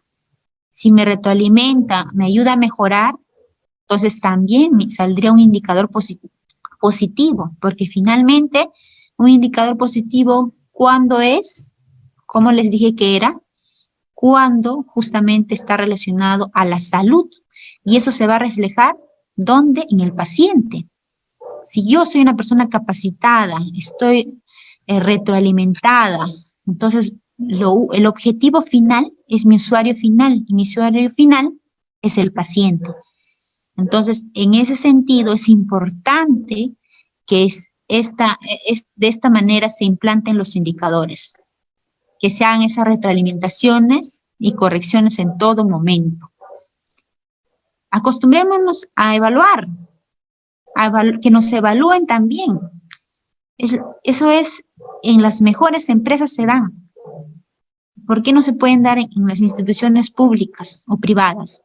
Si me retroalimenta, me ayuda a mejorar, entonces también me saldría un indicador positivo, porque finalmente un indicador positivo, ¿cuándo es? Como les dije que era, cuando justamente está relacionado a la salud, y eso se va a reflejar, ¿dónde? En el paciente. Si yo soy una persona capacitada, estoy retroalimentada, entonces el objetivo final es mi usuario final, y mi usuario final es el paciente. Entonces, en ese sentido, es importante que de esta manera se implanten los indicadores, que se hagan esas retroalimentaciones y correcciones en todo momento. Acostumbrémonos a evaluar, que nos evalúen también. Eso es, en las mejores empresas se dan. ¿Por qué no se pueden dar en las instituciones públicas o privadas?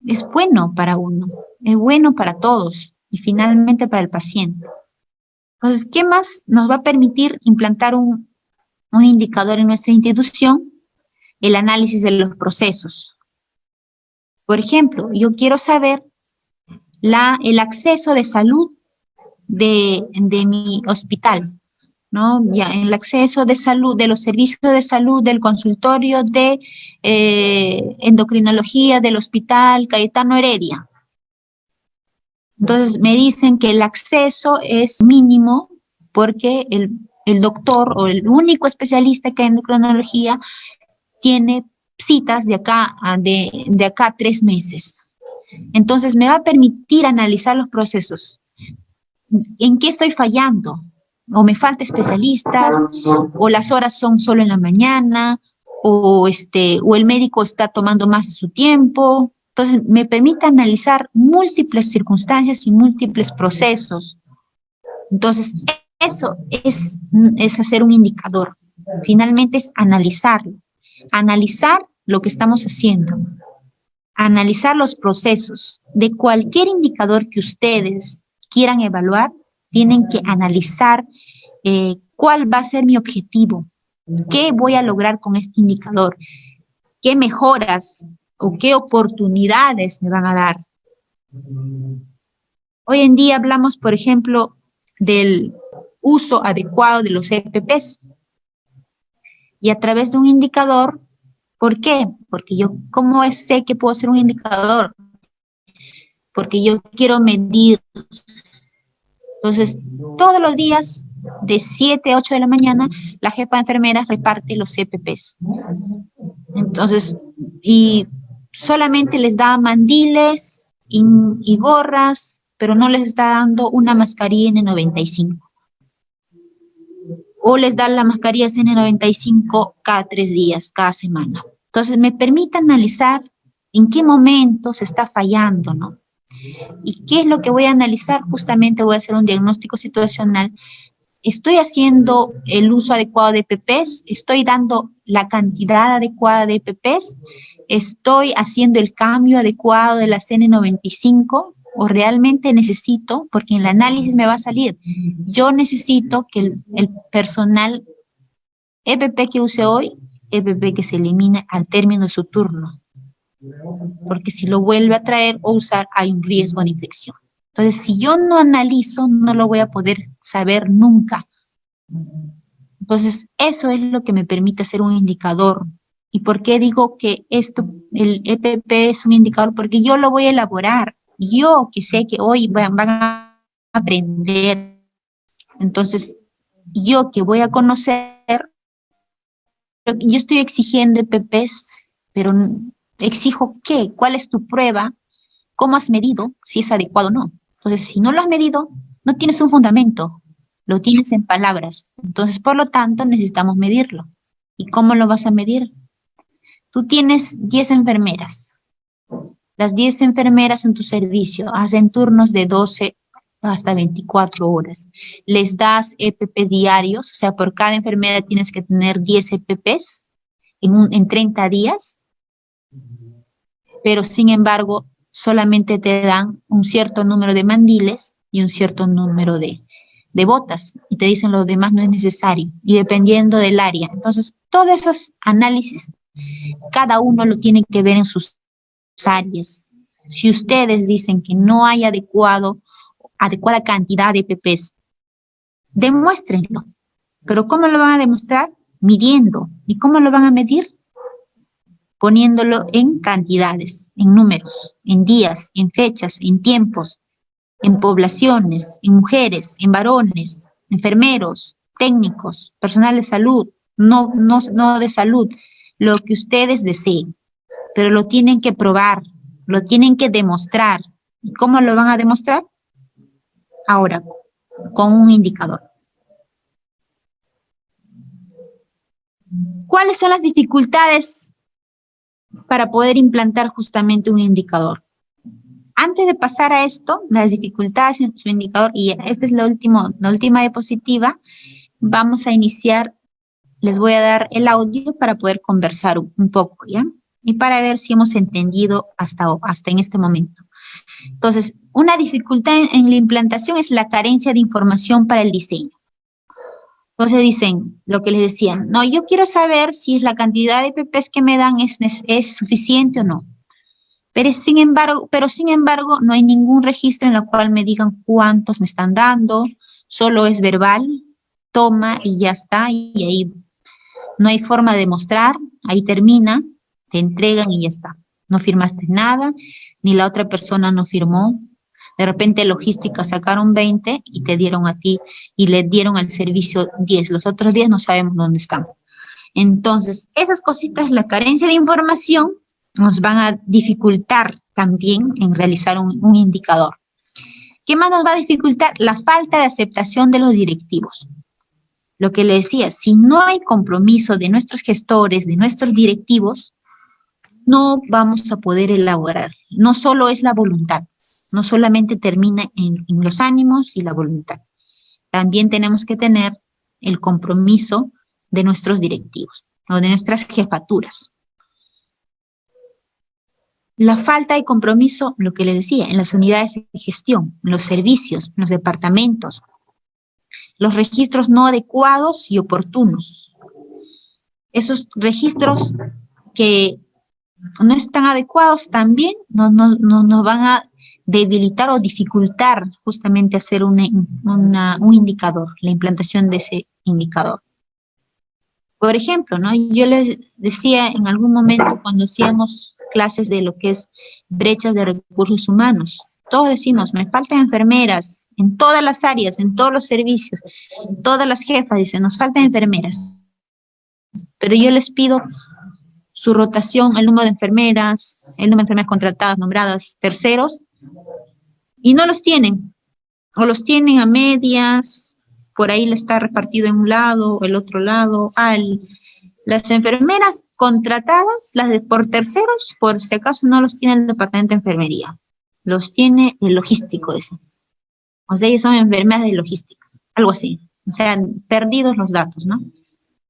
Es bueno para uno, es bueno para todos y finalmente para el paciente. Entonces, ¿qué más nos va a permitir implantar un indicador en nuestra institución? El análisis de los procesos. Por ejemplo, yo quiero saber el acceso de salud de mi hospital, ¿no? Ya, el acceso de salud, de los servicios de salud del consultorio de endocrinología del Hospital Cayetano Heredia. Entonces me dicen que el acceso es mínimo porque el doctor o el único especialista que hay en endocrinología tiene citas de acá a 3 meses. Entonces me va a permitir analizar los procesos. ¿En qué estoy fallando? O me falta especialistas, o las horas son solo en la mañana, o el médico está tomando más de su tiempo. Entonces, me permite analizar múltiples circunstancias y múltiples procesos. Entonces, eso es hacer un indicador. Finalmente es analizarlo. Analizar lo que estamos haciendo. Analizar los procesos. De cualquier indicador que ustedes quieran evaluar, tienen que analizar cuál va a ser mi objetivo, qué voy a lograr con este indicador, qué mejoras o qué oportunidades me van a dar. Hoy en día hablamos, por ejemplo, del uso adecuado de los EPPs y a través de un indicador. ¿Por qué? Porque yo, ¿cómo sé que puedo ser un indicador? Porque yo quiero medir. Entonces, todos los días, de 7 a 8 de la mañana, la jefa de enfermeras reparte los EPPs. Entonces, y solamente les da mandiles y gorras, pero no les está dando una mascarilla N95. O les da la mascarilla N95 cada 3 días, cada semana. Entonces, me permite analizar en qué momento se está fallando, ¿no? ¿Y qué es lo que voy a analizar? Justamente voy a hacer un diagnóstico situacional. ¿Estoy haciendo el uso adecuado de EPPs? ¿Estoy dando la cantidad adecuada de EPPs? ¿Estoy haciendo el cambio adecuado de la N95? ¿O realmente necesito? Porque en el análisis me va a salir. Yo necesito que el personal EPP que use hoy, EPP que se elimine al término de su turno. Porque si lo vuelve a traer o usar, hay un riesgo de infección. Entonces, si yo no analizo, no lo voy a poder saber nunca. Entonces, eso es lo que me permite hacer un indicador. ¿Y por qué digo que el EPP es un indicador? Porque yo lo voy a elaborar. Yo que sé que hoy van a aprender. Entonces, yo que voy a conocer, yo estoy exigiendo EPPs, pero exijo ¿qué? ¿Cuál es tu prueba? ¿Cómo has medido si es adecuado o no? Entonces, si no lo has medido, no tienes un fundamento, lo tienes en palabras. Entonces, por lo tanto, necesitamos medirlo. ¿Y cómo lo vas a medir? Tú tienes 10 enfermeras. Las 10 enfermeras en tu servicio hacen turnos de 12 hasta 24 horas. Les das EPPs diarios, o sea, por cada enfermera tienes que tener 10 EPPs en 30 días, pero sin embargo, solamente te dan un cierto número de mandiles y un cierto número de botas, y te dicen lo demás no es necesario, y dependiendo del área. Entonces, todos esos análisis, cada uno lo tiene que ver en sus áreas. Si ustedes dicen que no hay adecuada cantidad de EPPs, demuéstrenlo. ¿Pero cómo lo van a demostrar? Midiendo. ¿Y cómo lo van a medir? Poniéndolo en cantidades, en números, en días, en fechas, en tiempos, en poblaciones, en mujeres, en varones, enfermeros, técnicos, personal de salud, no de salud, lo que ustedes deseen, pero lo tienen que probar, lo tienen que demostrar. ¿Y cómo lo van a demostrar? Ahora, con un indicador. ¿Cuáles son las dificultades para poder implantar justamente un indicador? Antes de pasar a esto, las dificultades en su indicador, y esta es la última diapositiva, vamos a iniciar, les voy a dar el audio para poder conversar un poco, ¿ya? Y para ver si hemos entendido hasta en este momento. Entonces, una dificultad en la implantación es la carencia de información para el diseño. Entonces dicen, lo que les decían, no, yo quiero saber si la cantidad de EPPs que me dan es suficiente o no. Pero sin embargo, no hay ningún registro en el cual me digan cuántos me están dando, solo es verbal, toma y ya está, y ahí no hay forma de demostrar, ahí termina, te entregan y ya está. No firmaste nada, ni la otra persona no firmó. De repente logística sacaron 20 y te dieron a ti, y le dieron al servicio 10. Los otros 10 no sabemos dónde están. Entonces, esas cositas, la carencia de información, nos van a dificultar también en realizar un indicador. ¿Qué más nos va a dificultar? La falta de aceptación de los directivos. Lo que le decía, si no hay compromiso de nuestros gestores, de nuestros directivos, no vamos a poder elaborar. No solo es la voluntad, no solamente termina en los ánimos y la voluntad. También tenemos que tener el compromiso de nuestros directivos o de nuestras jefaturas. La falta de compromiso, lo que les decía, en las unidades de gestión, en los servicios, en los departamentos, los registros no adecuados y oportunos. Esos registros que no están adecuados también nos van a debilitar o dificultar justamente hacer un indicador, la implantación de ese indicador. Por ejemplo, ¿no? Yo les decía en algún momento cuando hacíamos clases de lo que es brechas de recursos humanos, todos decimos, me faltan enfermeras en todas las áreas, en todos los servicios, todas las jefas dicen, nos faltan enfermeras. Pero yo les pido su rotación, el número de enfermeras contratadas, nombradas, terceros, y no los tienen, o los tienen a medias, por ahí le está repartido en un lado, el otro lado, las enfermeras contratadas, por terceros, por si acaso no los tiene el departamento de enfermería, los tiene el logístico, dicen. O sea, ellos son enfermeras de logística, algo así, o sea, perdidos los datos, ¿no?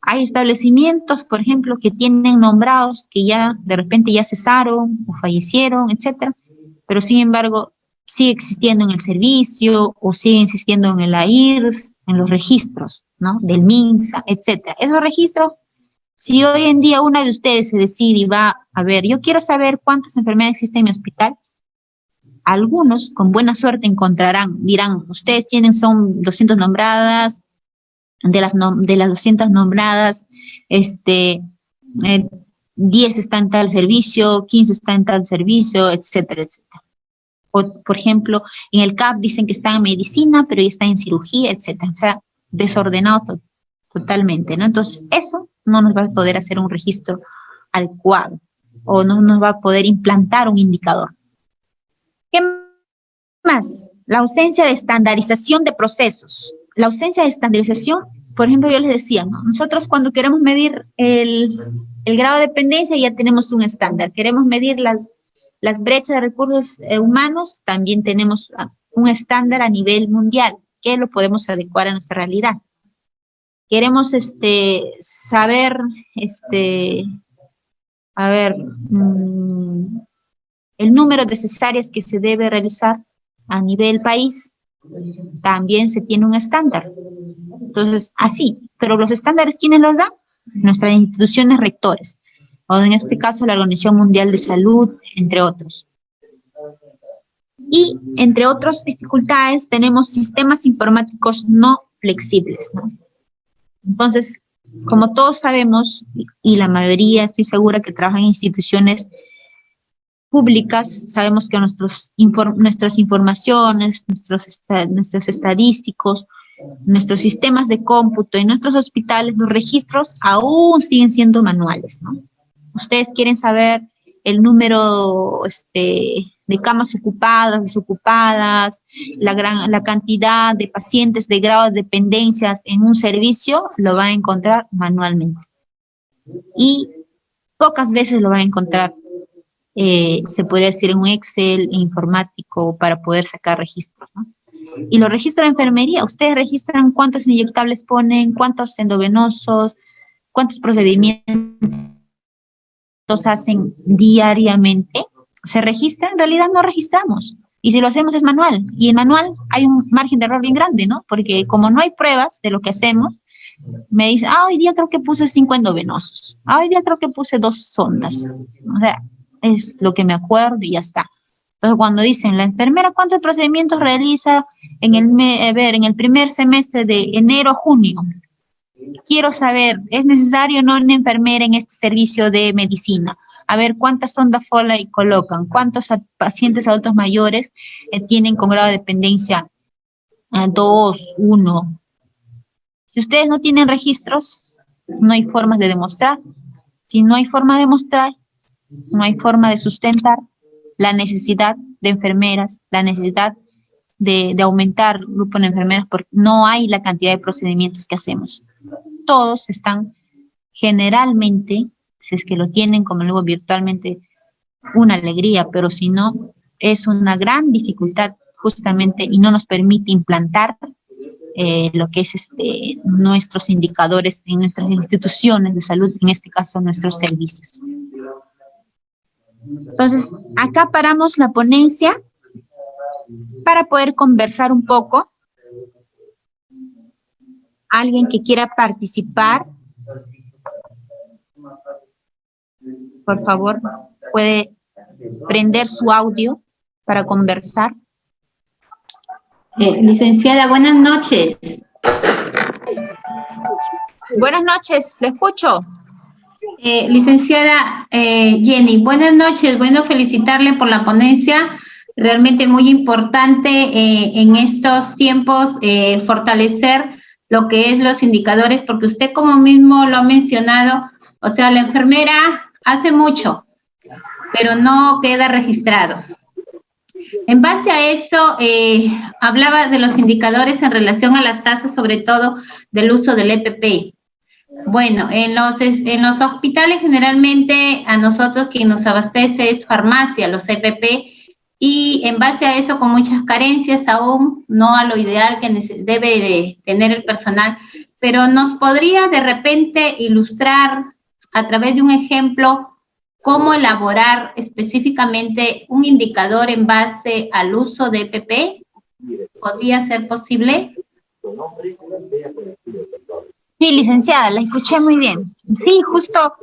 Hay establecimientos, por ejemplo, que tienen nombrados que ya de repente ya cesaron o fallecieron, etcétera, pero sin embargo sigue existiendo en el servicio o sigue existiendo en el AIRS, en los registros, ¿no? Del MINSA, etcétera. Esos registros, si hoy en día una de ustedes se decide y va a ver, yo quiero saber cuántas enfermedades existen en mi hospital, algunos con buena suerte dirán, ustedes son 200 nombradas, de las 200 nombradas, 10 están en tal servicio, 15 están en tal servicio, etcétera, etcétera. O, por ejemplo, en el CAP dicen que están en medicina, pero ya están en cirugía, etcétera. O sea, desordenado totalmente, ¿no? Entonces, eso no nos va a poder hacer un registro adecuado o no nos va a poder implantar un indicador. ¿Qué más? La ausencia de estandarización de procesos. La ausencia de estandarización, por ejemplo, yo les decía, ¿no? Nosotros cuando queremos medir el grado de dependencia ya tenemos un estándar. Queremos medir las brechas de recursos humanos, también tenemos un estándar a nivel mundial, que lo podemos adecuar a nuestra realidad. Queremos saber, el número de cesáreas que se debe realizar a nivel país, también se tiene un estándar. Entonces, así, pero los estándares, ¿quiénes los dan? Nuestras instituciones rectores, o en este caso la Organización Mundial de Salud, entre otros. Y, entre otras dificultades, tenemos sistemas informáticos no flexibles, ¿no? Entonces, como todos sabemos, y la mayoría estoy segura que trabajan en instituciones públicas, sabemos que nuestras informaciones, nuestros estadísticos, nuestros sistemas de cómputo en nuestros hospitales, los registros aún siguen siendo manuales, ¿no? Ustedes quieren saber el número de camas ocupadas, desocupadas, la cantidad de pacientes de grado de dependencias en un servicio, lo van a encontrar manualmente. Y pocas veces lo van a encontrar, se podría decir, en un Excel informático para poder sacar registros, ¿no? Y los registros de enfermería, ustedes registran cuántos inyectables ponen, cuántos endovenosos, cuántos procedimientos hacen diariamente. ¿Se registra? En realidad no registramos. Y si lo hacemos es manual. Y en manual hay un margen de error bien grande, ¿no? Porque como no hay pruebas de lo que hacemos, me dice, hoy día creo que puse 5 endovenosos. Hoy día creo que puse 2 sondas. O sea, es lo que me acuerdo y ya está. Entonces, cuando dicen, la enfermera, ¿cuántos procedimientos realiza en el primer semestre de enero a junio? Quiero saber, ¿es necesario o no una enfermera en este servicio de medicina? A ver, ¿cuántas sondas Foley colocan? ¿Cuántos pacientes adultos mayores tienen con grado de dependencia 2, 1? Si ustedes no tienen registros, no hay formas de demostrar. Si no hay forma de demostrar, no hay forma de sustentar, la necesidad de enfermeras, la necesidad de aumentar el grupo de enfermeras, porque no hay la cantidad de procedimientos que hacemos. Todos están generalmente, si es que lo tienen, como luego virtualmente, una alegría, pero si no, es una gran dificultad justamente y no nos permite implantar lo que es nuestros indicadores en nuestras instituciones de salud, en este caso nuestros servicios. Entonces, acá paramos la ponencia para poder conversar un poco. Alguien que quiera participar, por favor, puede prender su audio para conversar. Licenciada, buenas noches. Buenas noches, le escucho. Licenciada Jenny, buenas noches. Bueno, felicitarle por la ponencia. Realmente muy importante en estos tiempos fortalecer lo que es los indicadores, porque usted como mismo lo ha mencionado, o sea, la enfermera hace mucho, pero no queda registrado. En base a eso, hablaba de los indicadores en relación a las tasas, sobre todo del uso del EPP. Bueno, en los hospitales generalmente a nosotros quien nos abastece es farmacia, los EPP, y en base a eso con muchas carencias aún, no a lo ideal que debe de tener el personal, pero nos podría de repente ilustrar a través de un ejemplo cómo elaborar específicamente un indicador en base al uso de EPP. ¿Podría ser posible? Sí, licenciada, la escuché muy bien. Sí, justo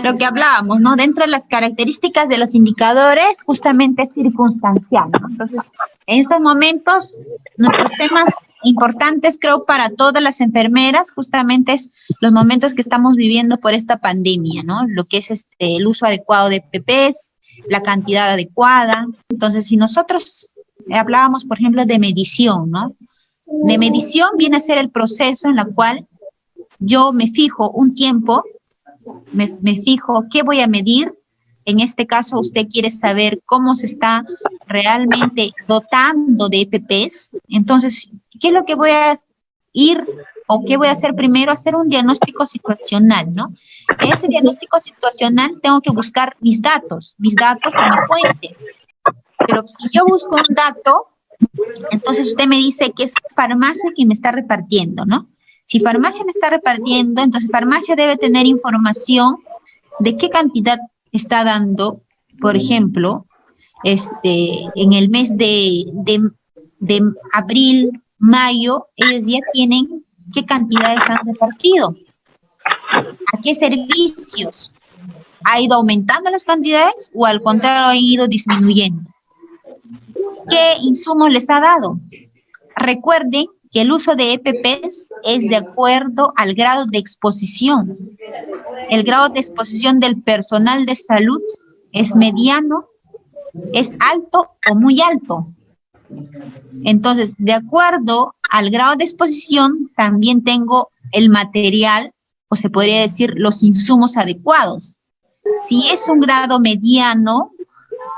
lo que hablábamos, ¿no? Dentro de las características de los indicadores, justamente es circunstancial, ¿no? Entonces, en estos momentos, nuestros temas importantes, creo, para todas las enfermeras, justamente es los momentos que estamos viviendo por esta pandemia, ¿no? Lo que es el uso adecuado de PPs, la cantidad adecuada. Entonces, si nosotros hablábamos, por ejemplo, de medición, ¿no? De medición viene a ser el proceso en el cual yo me fijo un tiempo, me fijo qué voy a medir. En este caso, usted quiere saber cómo se está realmente dotando de EPPs. Entonces, ¿qué es lo que voy a ir o qué voy a hacer primero? Hacer un diagnóstico situacional, ¿no? En ese diagnóstico situacional tengo que buscar mis datos en mi fuente. Pero si yo busco un dato, entonces usted me dice que es farmacia que me está repartiendo, ¿no? Si farmacia me está repartiendo, entonces farmacia debe tener información de qué cantidad está dando, por ejemplo, en el mes de abril, mayo, ellos ya tienen qué cantidades han repartido, a qué servicios, ¿ha ido aumentando las cantidades o al contrario ha ido disminuyendo? ¿Qué insumos les ha dado? Recuerden que el uso de EPPs es de acuerdo al grado de exposición. El grado de exposición del personal de salud es mediano, es alto o muy alto. Entonces, de acuerdo al grado de exposición, también tengo el material, o se podría decir los insumos adecuados. Si es un grado mediano,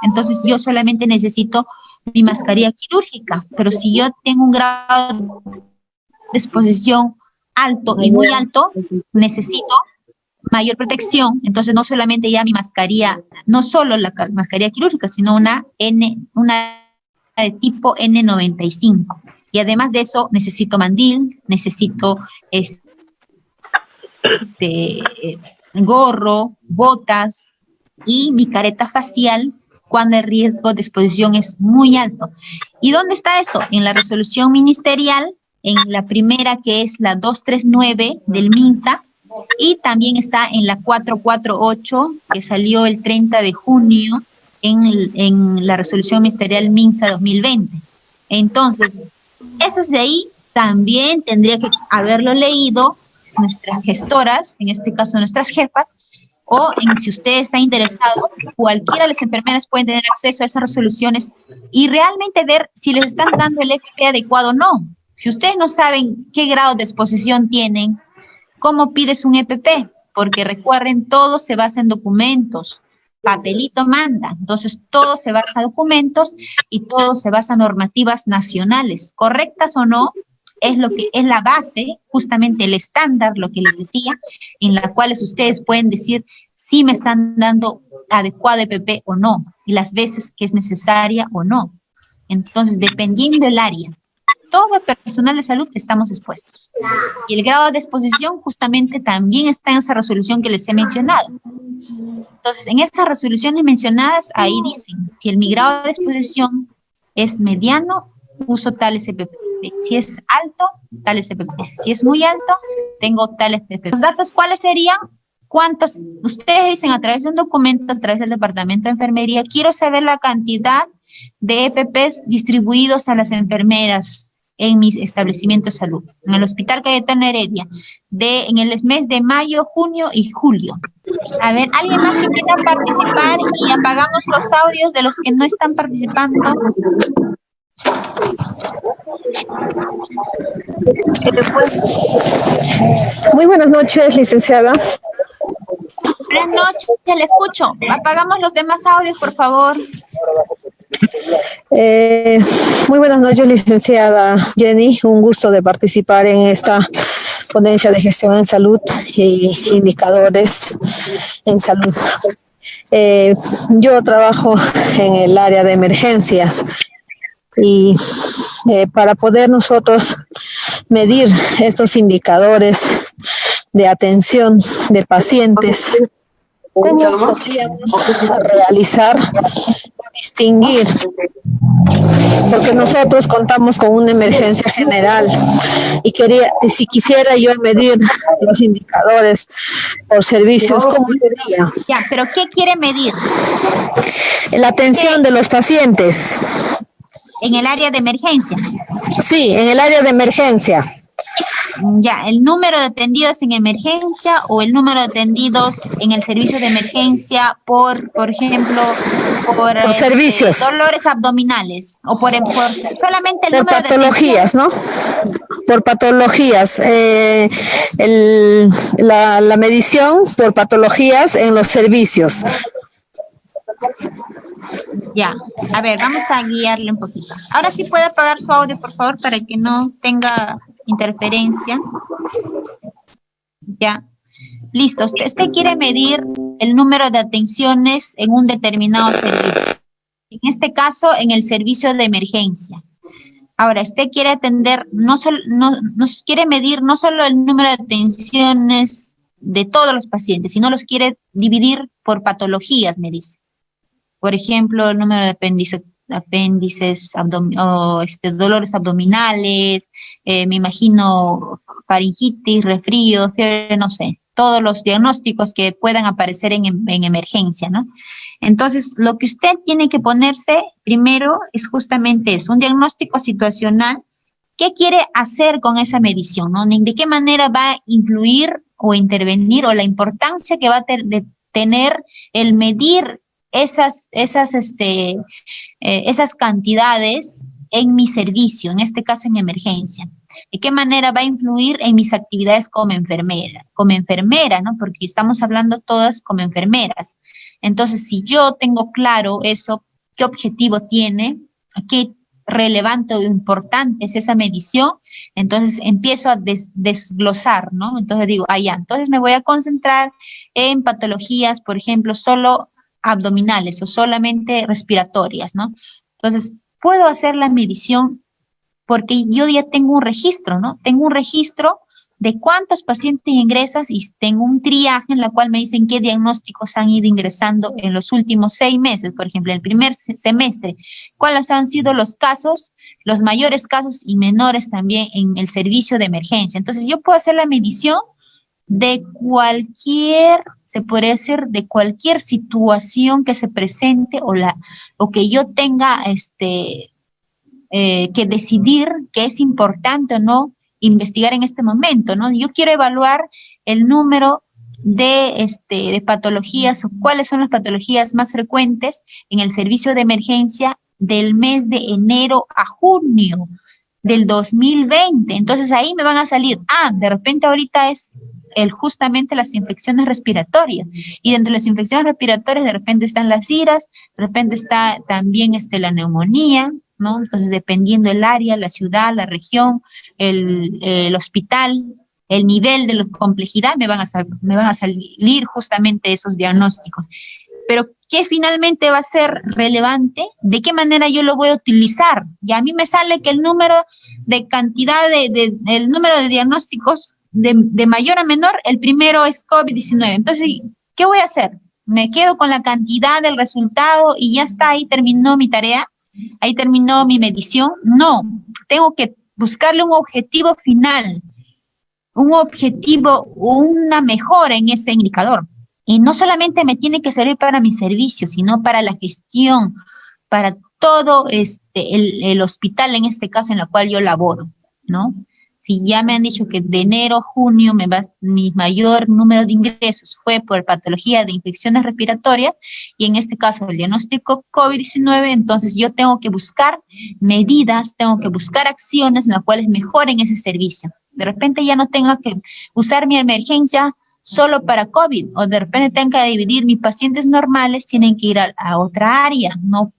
entonces yo solamente necesito mi mascarilla quirúrgica, pero si yo tengo un grado de exposición alto y muy alto, necesito mayor protección, entonces no solamente ya mi mascarilla, no solo la mascarilla quirúrgica, sino una de tipo N95. Y además de eso, necesito mandil, necesito gorro, botas y mi careta facial cuando el riesgo de exposición es muy alto. ¿Y dónde está eso? En la resolución ministerial, en la primera que es la 239 del MINSA, y también está en la 448 que salió el 30 de junio en la resolución ministerial MINSA 2020. Entonces, esas de ahí también tendría que haberlo leído nuestras gestoras, en este caso nuestras jefas, o si usted está interesado, cualquiera de las enfermeras puede tener acceso a esas resoluciones y realmente ver si les están dando el EPP adecuado o no. Si ustedes no saben qué grado de exposición tienen, ¿cómo pides un EPP? Porque recuerden, todo se basa en documentos. papelito manda. Entonces, todo se basa en documentos y todo se basa en normativas nacionales, correctas o no, es lo que es la base, justamente el estándar, lo que les decía, en la cual ustedes pueden decir si me están dando adecuado EPP o no, y las veces que es necesaria o no. Entonces, dependiendo del área, todo el personal de salud estamos expuestos. Y el grado de exposición justamente también está en esa resolución que les he mencionado. Entonces, en esas resoluciones mencionadas, ahí dicen, si mi grado de exposición es mediano, uso tales EPP. Si es alto, tales EPP. Si es muy alto, tengo tales EPP. Los datos, ¿cuáles serían? ¿Cuántos? Ustedes dicen a través de un documento, a través del Departamento de Enfermería, quiero saber la cantidad de EPPs distribuidos a las enfermeras en mis establecimientos de salud. En el Hospital Cayetano Heredia, en el mes de mayo, junio y julio. A ver, ¿alguien más que quiera participar? Y apagamos los audios de los que no están participando. Muy buenas noches, licenciada. Buenas noches, le escucho. Apagamos los demás audios, por favor. Muy buenas noches, licenciada Jenny. Un gusto de participar en esta ponencia de gestión en salud y indicadores en salud. Yo trabajo en el área de emergencias y para poder nosotros medir estos indicadores de atención de pacientes, ¿cómo podríamos realizar, distinguir? Porque nosotros contamos con una emergencia general y si quisiera yo medir los indicadores por servicios, ¿cómo sería? Ya, pero ¿qué quiere medir? La atención de los pacientes. En el área de emergencia. Sí, en el área de emergencia. Ya, el número de atendidos en emergencia o el número de atendidos en el servicio de emergencia por ejemplo, por servicios. Dolores abdominales o por solamente el por número patologías, de ¿no? Por patologías. La medición por patologías en los servicios. Ya, a ver, vamos a guiarle un poquito. Ahora sí puede apagar su audio, por favor, para que no tenga interferencia. Ya, listo. Usted quiere medir el número de atenciones en un determinado servicio. En este caso, en el servicio de emergencia. Ahora, usted quiere atender, quiere medir no solo el número de atenciones de todos los pacientes, sino los quiere dividir por patologías, me dice. Por ejemplo, el número de apéndices, dolores abdominales, me imagino faringitis, resfrío, fiebre, no sé, todos los diagnósticos que puedan aparecer en emergencia, ¿no? Entonces, lo que usted tiene que ponerse primero es justamente eso, un diagnóstico situacional. ¿Qué quiere hacer con esa medición, no? ¿De qué manera va a influir o intervenir o la importancia que va a tener el medir esas cantidades en mi servicio, en este caso en emergencia? ¿De qué manera va a influir en mis actividades como enfermera, ¿no? Porque estamos hablando todas como enfermeras. Entonces, si yo tengo claro eso, qué objetivo tiene, qué relevante o importante es esa medición, entonces empiezo a desglosar, ¿no? Entonces digo, ya, entonces me voy a concentrar en patologías, por ejemplo, solo abdominales o solamente respiratorias, ¿no? Entonces, puedo hacer la medición porque yo ya tengo un registro, ¿no? Tengo un registro de cuántos pacientes ingresas y tengo un triaje en la cual me dicen qué diagnósticos han ido ingresando en los últimos 6 meses, por ejemplo, el primer semestre, cuáles han sido los casos, los mayores casos y menores también en el servicio de emergencia. Entonces, yo puedo hacer la medición de cualquier, se puede decir, de cualquier situación que se presente o que yo tenga que decidir que es importante o no investigar en este momento, ¿no? Yo quiero evaluar el número de patologías o cuáles son las patologías más frecuentes en el servicio de emergencia del mes de enero a junio del 2020. Entonces ahí me van a salir, de repente ahorita es justamente las infecciones respiratorias. Y dentro de las infecciones respiratorias de repente están las iras, de repente está también la neumonía, ¿no? Entonces, dependiendo el área, la ciudad, la región, el hospital, el nivel de la complejidad, me van a salir justamente esos diagnósticos. Pero, ¿qué finalmente va a ser relevante? ¿De qué manera yo lo voy a utilizar? Y a mí me sale que el número de cantidad el número de diagnósticos de mayor a menor, el primero es COVID-19. Entonces, ¿qué voy a hacer? ¿Me quedo con la cantidad del resultado y ya está, ahí terminó mi tarea? ¿Ahí terminó mi medición? No, tengo que buscarle un objetivo final, un objetivo, una mejora en ese indicador. Y no solamente me tiene que servir para mi servicio, sino para la gestión, para todo el hospital, en este caso, en el cual yo laboro, ¿no? Si ya me han dicho que de enero a junio mi mayor número de ingresos fue por patología de infecciones respiratorias, y en este caso el diagnóstico COVID-19, entonces yo tengo que buscar medidas, tengo que buscar acciones en las cuales mejoren ese servicio. De repente ya no tenga que usar mi emergencia solo para COVID, o de repente tenga que dividir mis pacientes normales, tienen que ir a otra área, no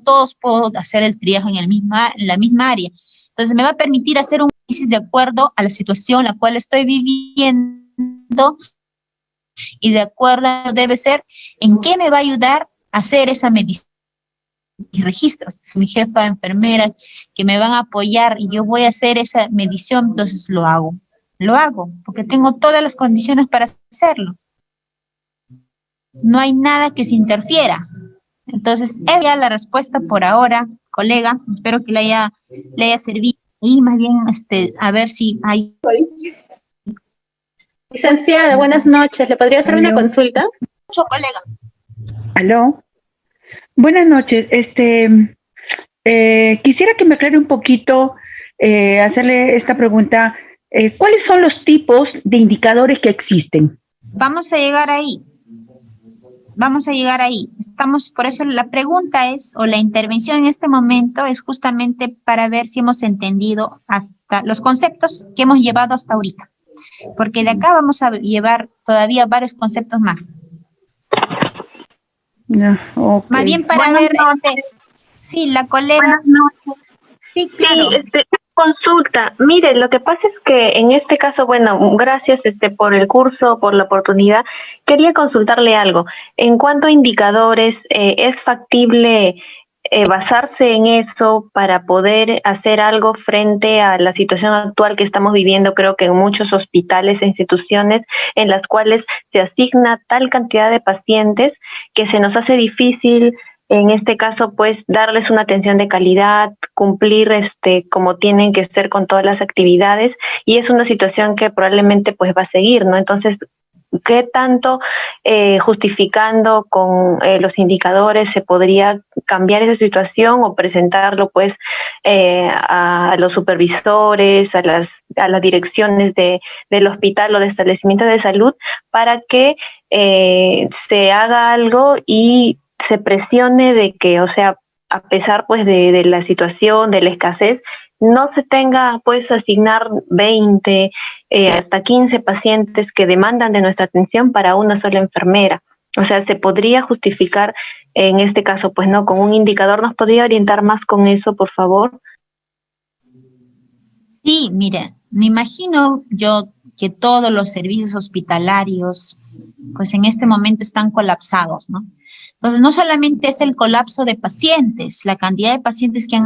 todos puedo hacer el triaje en la misma área. Entonces me va a permitir hacer un análisis de acuerdo a la situación en la cual estoy viviendo, y de acuerdo debe ser en qué me va a ayudar a hacer esa medicina y registros. Mi jefa, enfermeras, que me van a apoyar y yo voy a hacer esa medición, entonces lo hago, porque tengo todas las condiciones para hacerlo. No hay nada que se interfiera. Entonces, esa es la respuesta por ahora, colega. Espero que le haya servido. Y más bien, a ver si hay... Licenciada, buenas noches. ¿Le podría hacer una consulta? Mucho, colega. Aló. Buenas noches. Quisiera que me aclare un poquito, hacerle esta pregunta. ¿Cuáles son los tipos de indicadores que existen? Vamos a llegar ahí. Por eso la pregunta es, o la intervención en este momento es justamente para ver si hemos entendido hasta los conceptos que hemos llevado hasta ahorita. Porque de acá vamos a llevar todavía varios conceptos más. No, okay. Más bien para ver, sí, la colega. Buenas noches. Sí, claro. Sí, consulta. Mire, lo que pasa es que en este caso, bueno, gracias por el curso, por la oportunidad. Quería consultarle algo. En cuanto a indicadores, ¿es factible basarse en eso para poder hacer algo frente a la situación actual que estamos viviendo? Creo que en muchos hospitales e instituciones en las cuales se asigna tal cantidad de pacientes que se nos hace difícil, en este caso, pues, darles una atención de calidad, cumplir como tienen que ser con todas las actividades, y es una situación que probablemente pues va a seguir, ¿no? Entonces, ¿qué tanto justificando con los indicadores se podría cambiar esa situación o presentarlo pues a los supervisores, a las direcciones del hospital o de establecimiento de salud, para que se haga algo y se presione de que, o sea, a pesar pues de la situación, de la escasez, no se tenga pues asignar 20 hasta 15 pacientes que demandan de nuestra atención para una sola enfermera? O sea, se podría justificar en este caso, pues no, con un indicador. ¿Nos podría orientar más con eso, por favor? Sí, mire, me imagino yo que todos los servicios hospitalarios, pues en este momento están colapsados, ¿no? Entonces, no solamente es el colapso de pacientes, la cantidad de pacientes que han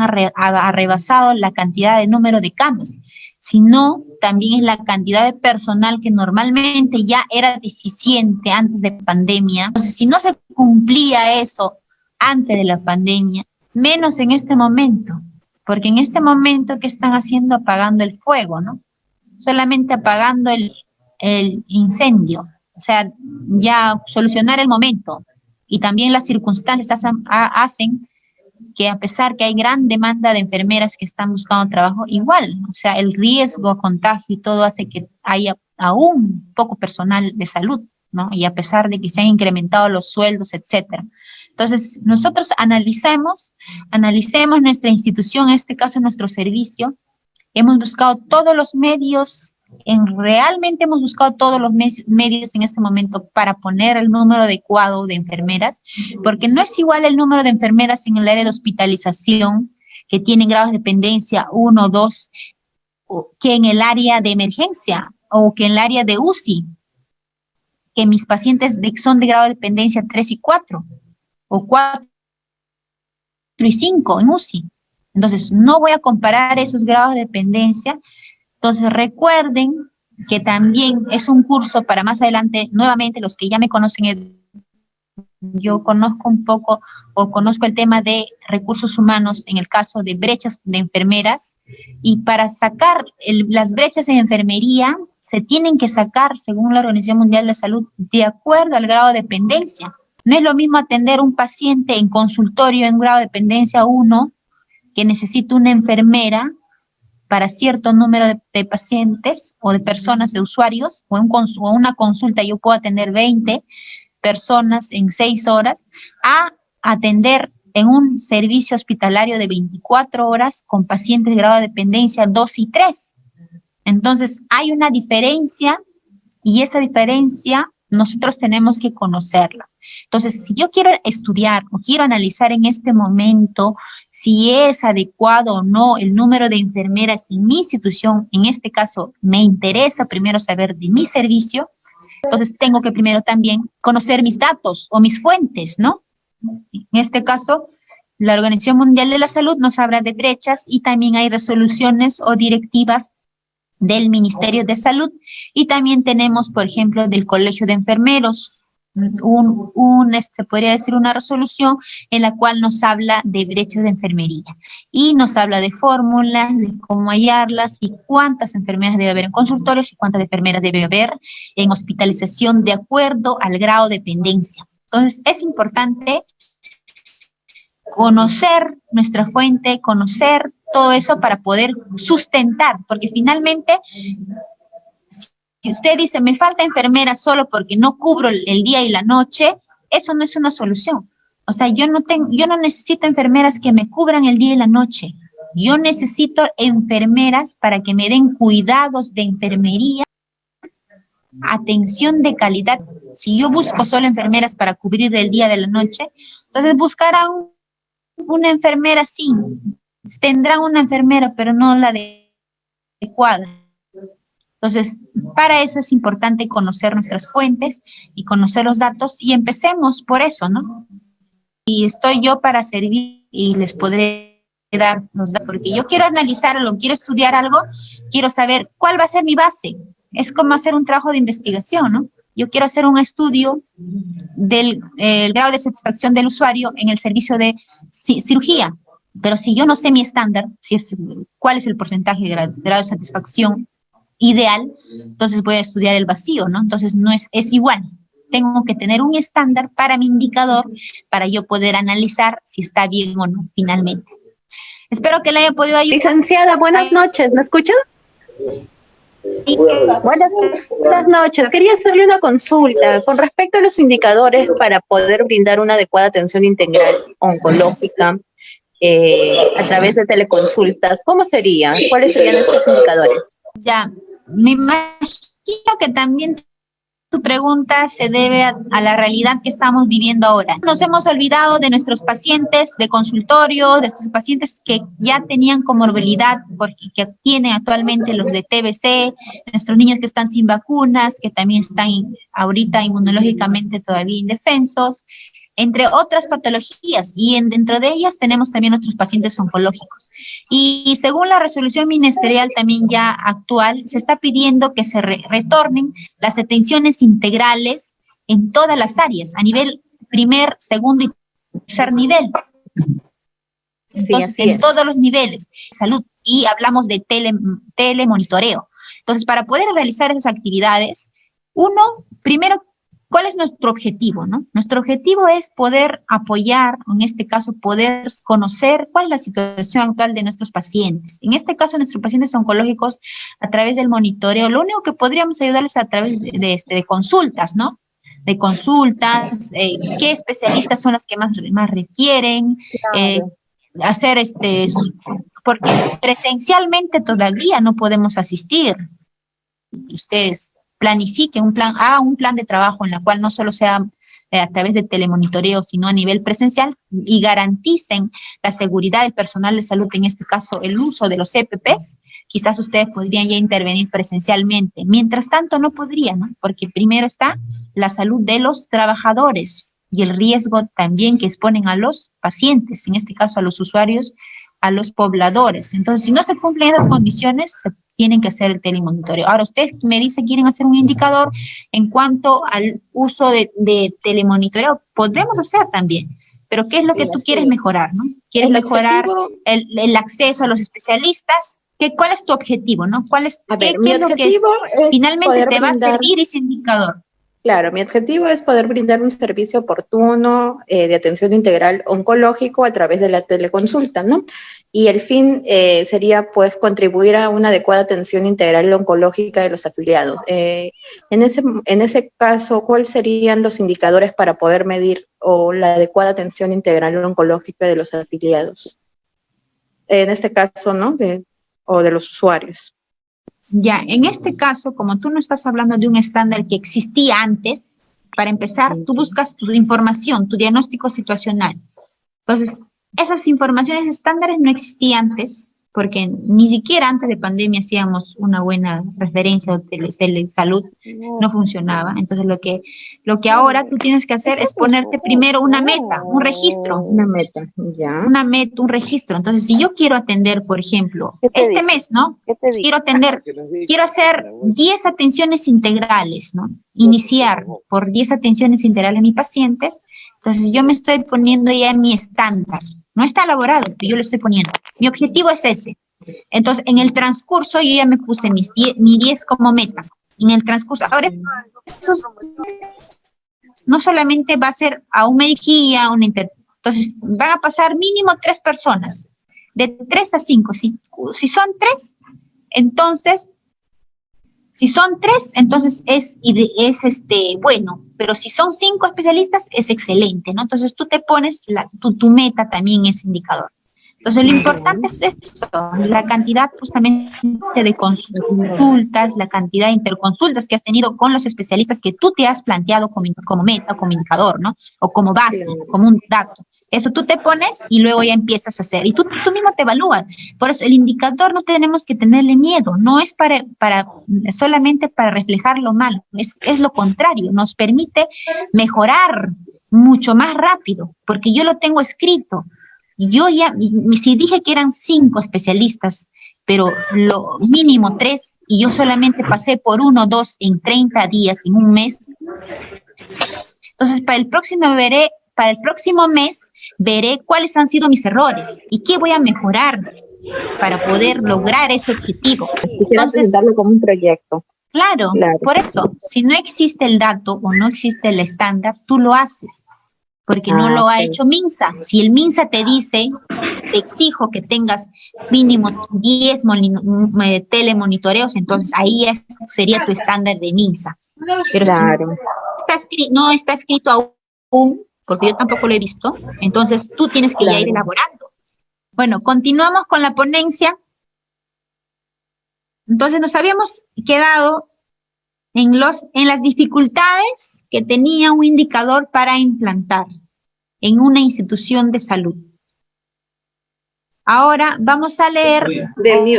rebasado la cantidad de número de camas, sino también es la cantidad de personal que normalmente ya era deficiente antes de pandemia. Entonces, si no se cumplía eso antes de la pandemia, menos en este momento, porque en este momento, ¿qué están haciendo? Apagando el fuego, ¿no? Solamente apagando el incendio, o sea, ya solucionar el momento. Y también las circunstancias hacen que, a pesar que hay gran demanda de enfermeras que están buscando trabajo, igual, o sea, el riesgo a contagio y todo hace que haya aún poco personal de salud, ¿no? Y a pesar de que se han incrementado los sueldos, etcétera. Entonces, nosotros analicemos nuestra institución, en este caso nuestro servicio. Hemos buscado todos los medios realmente hemos buscado todos los medios en este momento para poner el número adecuado de enfermeras, porque no es igual el número de enfermeras en el área de hospitalización, que tienen grados de dependencia 1 o 2, que en el área de emergencia o que en el área de UCI, que mis pacientes son de grado de dependencia 3 y 4, o 4 y 5 en UCI. Entonces, no voy a comparar esos grados de dependencia. Entonces, recuerden que también es un curso para más adelante, nuevamente, los que ya me conocen, yo conozco un poco o conozco el tema de recursos humanos en el caso de brechas de enfermeras, y para sacar las brechas en enfermería se tienen que sacar, según la Organización Mundial de la Salud, de acuerdo al grado de dependencia. No es lo mismo atender un paciente en consultorio en grado de dependencia 1, que necesita una enfermera para cierto número de pacientes o de personas, de usuarios, o una consulta yo puedo atender 20 personas en 6 horas, a atender en un servicio hospitalario de 24 horas con pacientes de grado de dependencia 2 y 3. Entonces, hay una diferencia, y esa diferencia nosotros tenemos que conocerla. Entonces, si yo quiero estudiar o quiero analizar en este momento si es adecuado o no el número de enfermeras en mi institución, en este caso me interesa primero saber de mi servicio, entonces tengo que primero también conocer mis datos o mis fuentes, ¿no? En este caso, la Organización Mundial de la Salud nos habla de brechas, y también hay resoluciones o directivas del Ministerio de Salud, y también tenemos, por ejemplo, del Colegio de Enfermeros, se podría decir una resolución en la cual nos habla de brechas de enfermería, y nos habla de fórmulas, de cómo hallarlas, y cuántas enfermeras debe haber en consultorios y cuántas enfermeras debe haber en hospitalización de acuerdo al grado de dependencia. Entonces, es importante conocer nuestra fuente, conocer todo eso para poder sustentar, porque finalmente, si usted dice, me falta enfermera solo porque no cubro el día y la noche, eso no es una solución. O sea, yo no necesito enfermeras que me cubran el día y la noche. Yo necesito enfermeras para que me den cuidados de enfermería, atención de calidad. Si yo busco solo enfermeras para cubrir el día de la noche, entonces buscarán una enfermera, sí, tendrán una enfermera, pero no la adecuada. Entonces, para eso es importante conocer nuestras fuentes y conocer los datos, y empecemos por eso, ¿no? Y estoy yo para servir y les podré dar los datos, porque yo quiero analizar algo, quiero estudiar algo, quiero saber cuál va a ser mi base. Es como hacer un trabajo de investigación, ¿no? Yo quiero hacer un estudio del grado de satisfacción del usuario en el servicio de cirugía, pero si yo no sé mi estándar, cuál es el porcentaje de grado de satisfacción ideal, entonces voy a estudiar el vacío, ¿no? Entonces no es igual. Tengo que tener un estándar para mi indicador, para yo poder analizar si está bien o no, finalmente. Espero que le haya podido ayudar. Licenciada, buenas noches, ¿me escucha? Sí. Buenas noches. Quería hacerle una consulta con respecto a los indicadores para poder brindar una adecuada atención integral oncológica a través de teleconsultas. ¿Cómo serían? ¿Cuáles serían estos indicadores? Ya, me imagino que también tu pregunta se debe a la realidad que estamos viviendo ahora. Nos hemos olvidado de nuestros pacientes de consultorio, de estos pacientes que ya tenían comorbilidad, porque que tienen actualmente los de TBC, nuestros niños que están sin vacunas, que también están ahorita inmunológicamente todavía indefensos, entre otras patologías, y dentro de ellas tenemos también nuestros pacientes oncológicos. Y según la resolución ministerial también ya actual, se está pidiendo que se retornen las atenciones integrales en todas las áreas, a nivel primer, segundo y tercer nivel. Entonces, en todos los niveles de salud, y hablamos de telemonitoreo. Entonces, para poder realizar esas actividades, primero, ¿cuál es nuestro objetivo, no? Nuestro objetivo es poder apoyar, en este caso, poder conocer cuál es la situación actual de nuestros pacientes. En este caso, nuestros pacientes oncológicos, a través del monitoreo, lo único que podríamos ayudarles a través de consultas, ¿no? De consultas, qué especialistas son las que más requieren, hacer porque presencialmente todavía no podemos asistir. ustedes planifiquen hagan un plan de trabajo en la cual no solo sea a través de telemonitoreo, sino a nivel presencial, y garanticen la seguridad del personal de salud, en este caso el uso de los EPPs, quizás ustedes podrían ya intervenir presencialmente. Mientras tanto no podrían, ¿no? Porque primero está la salud de los trabajadores y el riesgo también que exponen a los pacientes, en este caso a los usuarios, a los pobladores. Entonces, si no se cumplen esas condiciones, se tienen que hacer el telemonitoreo. Ahora, ustedes me dicen, quieren hacer un indicador en cuanto al uso de telemonitoreo, podemos hacer también, pero ¿qué es lo que tú quieres mejorar, no? ¿Quieres mejorar el acceso a los especialistas? ¿Cuál es tu objetivo, no? ¿Qué es lo que finalmente te va a servir ese indicador? Claro, mi objetivo es poder brindar un servicio oportuno de atención integral oncológico a través de la teleconsulta, ¿no? Y el fin sería, pues, contribuir a una adecuada atención integral oncológica de los afiliados. En ese caso, ¿cuáles serían los indicadores para poder medir la adecuada atención integral oncológica de los afiliados? En este caso, ¿no? O de los usuarios. Ya, en este caso, como tú no estás hablando de un estándar que existía antes, para empezar, tú buscas tu información, tu diagnóstico situacional. Entonces, esas informaciones estándares no existían antes, porque ni siquiera antes de pandemia hacíamos una buena referencia de salud, no funcionaba. Entonces, lo que ahora tú tienes que hacer es ponerte primero una meta, un registro. Una meta, ya. Una meta, un registro. Entonces, si yo quiero atender, por ejemplo, este mes, ¿no? Quiero hacer 10 atenciones integrales, ¿no? Iniciar por 10 atenciones integrales a mis pacientes. Entonces, yo me estoy poniendo ya mi estándar. No está elaborado, pero yo lo estoy poniendo. Mi objetivo es ese. Entonces, en el transcurso, yo ya me puse mi 10 como meta. En el transcurso, ahora, no solamente va a ser a un médico, entonces van a pasar mínimo 3 personas, de 3 a 5. Si son 3, entonces, es bueno, pero si son 5 especialistas, es excelente, ¿no? Entonces tú te pones, tu meta también es indicador. Entonces lo importante es eso, la cantidad justamente de consultas, la cantidad de interconsultas que has tenido con los especialistas que tú te has planteado como meta, como indicador, ¿no? O como base, como un dato. Eso tú te pones y luego ya empiezas a hacer. Y tú mismo te evalúas. Por eso el indicador no tenemos que tenerle miedo. No es solamente para reflejar lo malo. Es lo contrario. Nos permite mejorar mucho más rápido, porque yo lo tengo escrito. Yo si dije que eran 5 especialistas, pero lo mínimo 3, y yo solamente pasé por 1 o 2 en 30 días, en un mes. Entonces, para el próximo mes, veré cuáles han sido mis errores y qué voy a mejorar para poder lograr ese objetivo. Quisiera presentarlo como un proyecto. Claro, por eso, si no existe el dato o no existe el estándar, tú lo haces. Porque no lo ha hecho MINSA. Si el MINSA te dice, te exijo que tengas mínimo 10 telemonitoreos, entonces ahí sería tu estándar de MINSA. Pero si no está escrito aún, porque yo tampoco lo he visto, entonces tú tienes que ya ir elaborando. Bueno, continuamos con la ponencia. Entonces nos habíamos quedado en las dificultades que tenía un indicador para implantar en una institución de salud. Ahora vamos a leer,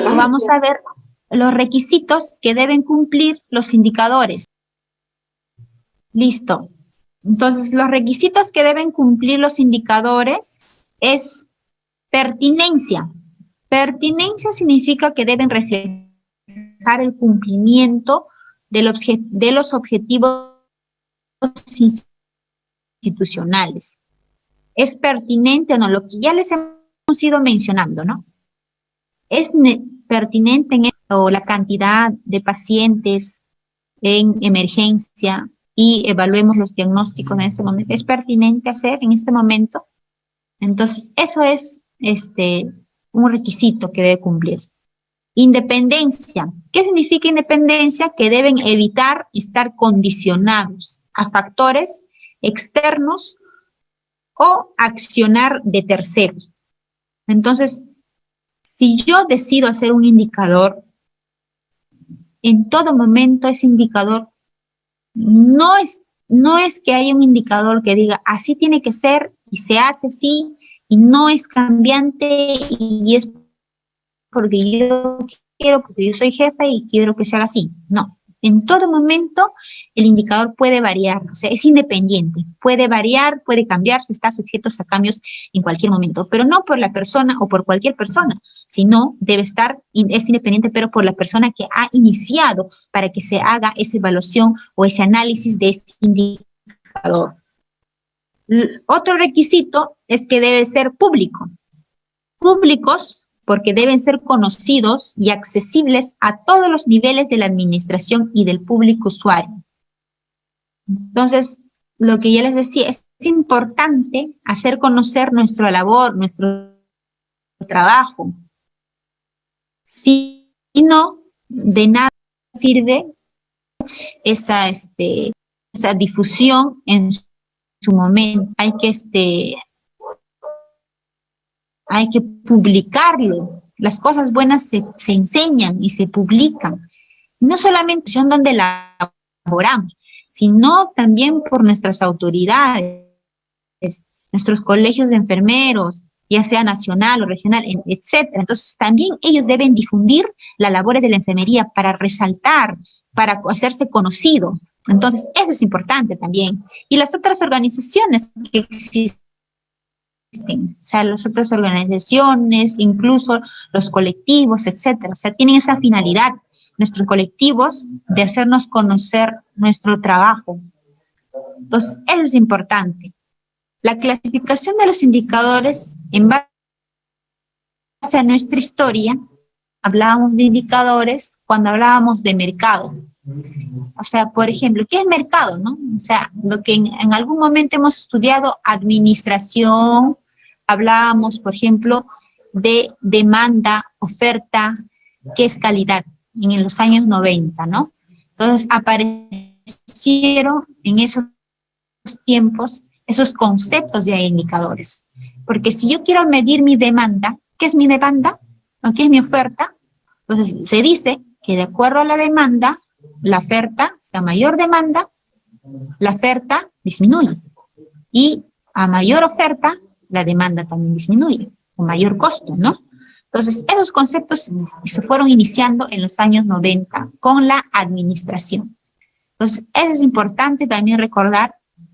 vamos a ver los requisitos que deben cumplir los indicadores. Listo. Entonces, los requisitos que deben cumplir los indicadores es pertinencia. Pertinencia significa que deben reflejar el cumplimiento de los objetivos institucionales. ¿Es pertinente o no? Lo que ya les hemos ido mencionando, ¿no? ¿Es pertinente o la cantidad de pacientes en emergencia y evaluemos los diagnósticos en este momento? ¿Es pertinente hacer en este momento? Entonces, eso es un requisito que debe cumplir. Independencia. ¿Qué significa independencia? Que deben evitar estar condicionados a factores externos o accionar de terceros. Entonces, si yo decido hacer un indicador, en todo momento ese indicador no es que haya un indicador que diga así tiene que ser y se hace así y no es cambiante y es porque yo quiero, porque yo soy jefe y quiero que se haga así. No, en todo momento el indicador puede variar, o sea, es independiente, puede variar, puede cambiarse, está sujeto a cambios en cualquier momento, pero no por la persona o por cualquier persona, sino debe estar, es independiente, pero por la persona que ha iniciado para que se haga esa evaluación o ese análisis de ese indicador. Otro requisito es que debe ser público. Públicos porque deben ser conocidos y accesibles a todos los niveles de la administración y del público usuario. Entonces, lo que ya les decía, es importante hacer conocer nuestra labor, nuestro trabajo. Si no, de nada sirve esa difusión en su momento. Hay que publicarlo. Las cosas buenas se enseñan y se publican. No solamente son donde elaboramos, sino también por nuestras autoridades, nuestros colegios de enfermeros, ya sea nacional o regional, etcétera. Entonces, también ellos deben difundir las labores de la enfermería para resaltar, para hacerse conocido. Entonces, eso es importante también. Y las otras organizaciones que existen, o sea, las otras organizaciones, incluso los colectivos, etcétera. O sea, tienen esa finalidad, nuestros colectivos, de hacernos conocer nuestro trabajo. Entonces, eso es importante. La clasificación de los indicadores, en base a nuestra historia, hablábamos de indicadores cuando hablábamos de mercado. O sea, por ejemplo, ¿qué es mercado, no? O sea, lo que en algún momento hemos estudiado, administración, hablábamos, por ejemplo, de demanda, oferta, ¿qué es calidad? En los años 90, ¿no? Entonces, aparecieron en esos tiempos esos conceptos de indicadores. Porque si yo quiero medir mi demanda, ¿qué es mi demanda? ¿O qué es mi oferta? Entonces, se dice que de acuerdo a la demanda, la oferta, o sea, mayor demanda, la oferta disminuye. Y a mayor oferta, la demanda también disminuye, con mayor costo, ¿no? Entonces, esos conceptos se fueron iniciando en los años 90 con la administración. Entonces, eso es importante también recordar.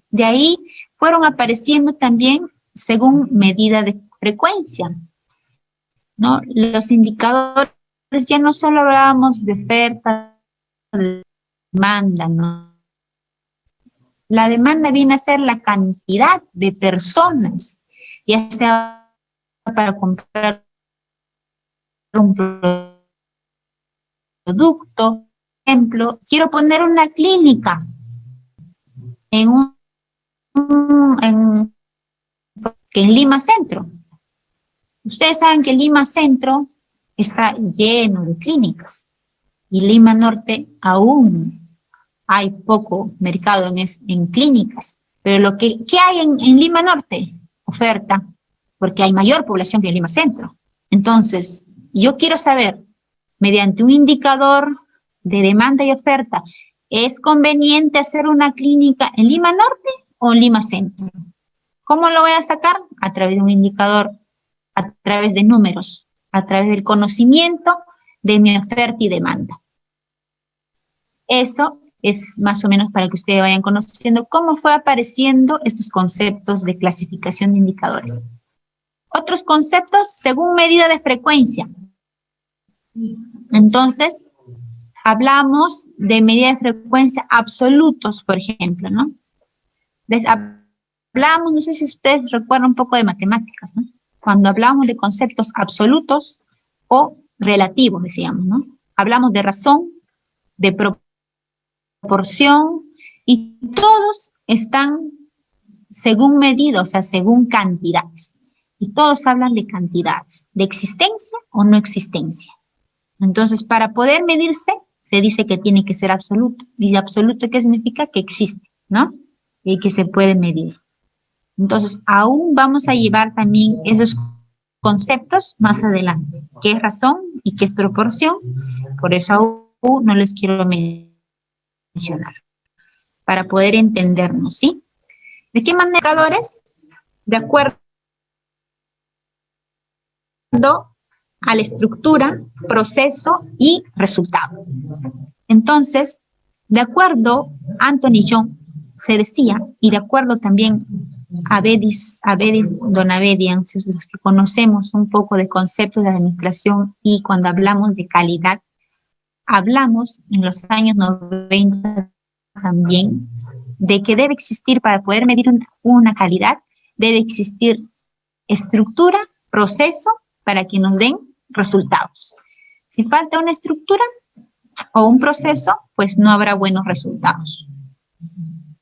De ahí fueron apareciendo también según medida de frecuencia, ¿no? Los indicadores, ya no solo hablábamos de oferta, de demanda, ¿no? La demanda viene a ser la cantidad de personas, ya sea para comprar un producto. Por ejemplo, quiero poner una clínica en Lima Centro. Ustedes saben que Lima Centro está lleno de clínicas y Lima Norte aún hay poco mercado en clínicas. Pero ¿qué hay en Lima Norte? Oferta, porque hay mayor población que en Lima Centro. Entonces, yo quiero saber, mediante un indicador de demanda y oferta, ¿es conveniente hacer una clínica en Lima Norte o en Lima Centro? ¿Cómo lo voy a sacar? A través de un indicador, a través de números, a través del conocimiento de mi oferta y demanda. Eso es más o menos para que ustedes vayan conociendo cómo fue apareciendo estos conceptos de clasificación de indicadores. Otros conceptos según medida de frecuencia. Entonces, hablamos de medida de frecuencia absolutos, por ejemplo, ¿no? Hablamos, no sé si ustedes recuerdan un poco de matemáticas, ¿no? Cuando hablamos de conceptos absolutos o relativos, decíamos, ¿no? Hablamos de razón, de proporción, y todos están según medida, o sea, según cantidades. Y todos hablan de cantidades, de existencia o no existencia. Entonces, para poder medirse, se dice que tiene que ser absoluto. Y absoluto, ¿qué significa? Que existe, ¿no? Y que se puede medir. Entonces, aún vamos a llevar también esos conceptos más adelante. ¿Qué es razón y qué es proporción? Por eso no les quiero mencionar, para poder entendernos, ¿sí? ¿De qué manera indicadores? De acuerdo a la estructura, proceso y resultado. Entonces, de acuerdo, Anthony John se decía, y de acuerdo también a Don Abedian, los que conocemos un poco de conceptos de administración y cuando hablamos de calidad, hablamos en los años 90 también de que debe existir, para poder medir una calidad, debe existir estructura, proceso, para que nos den resultados. Si falta una estructura o un proceso, pues no habrá buenos resultados.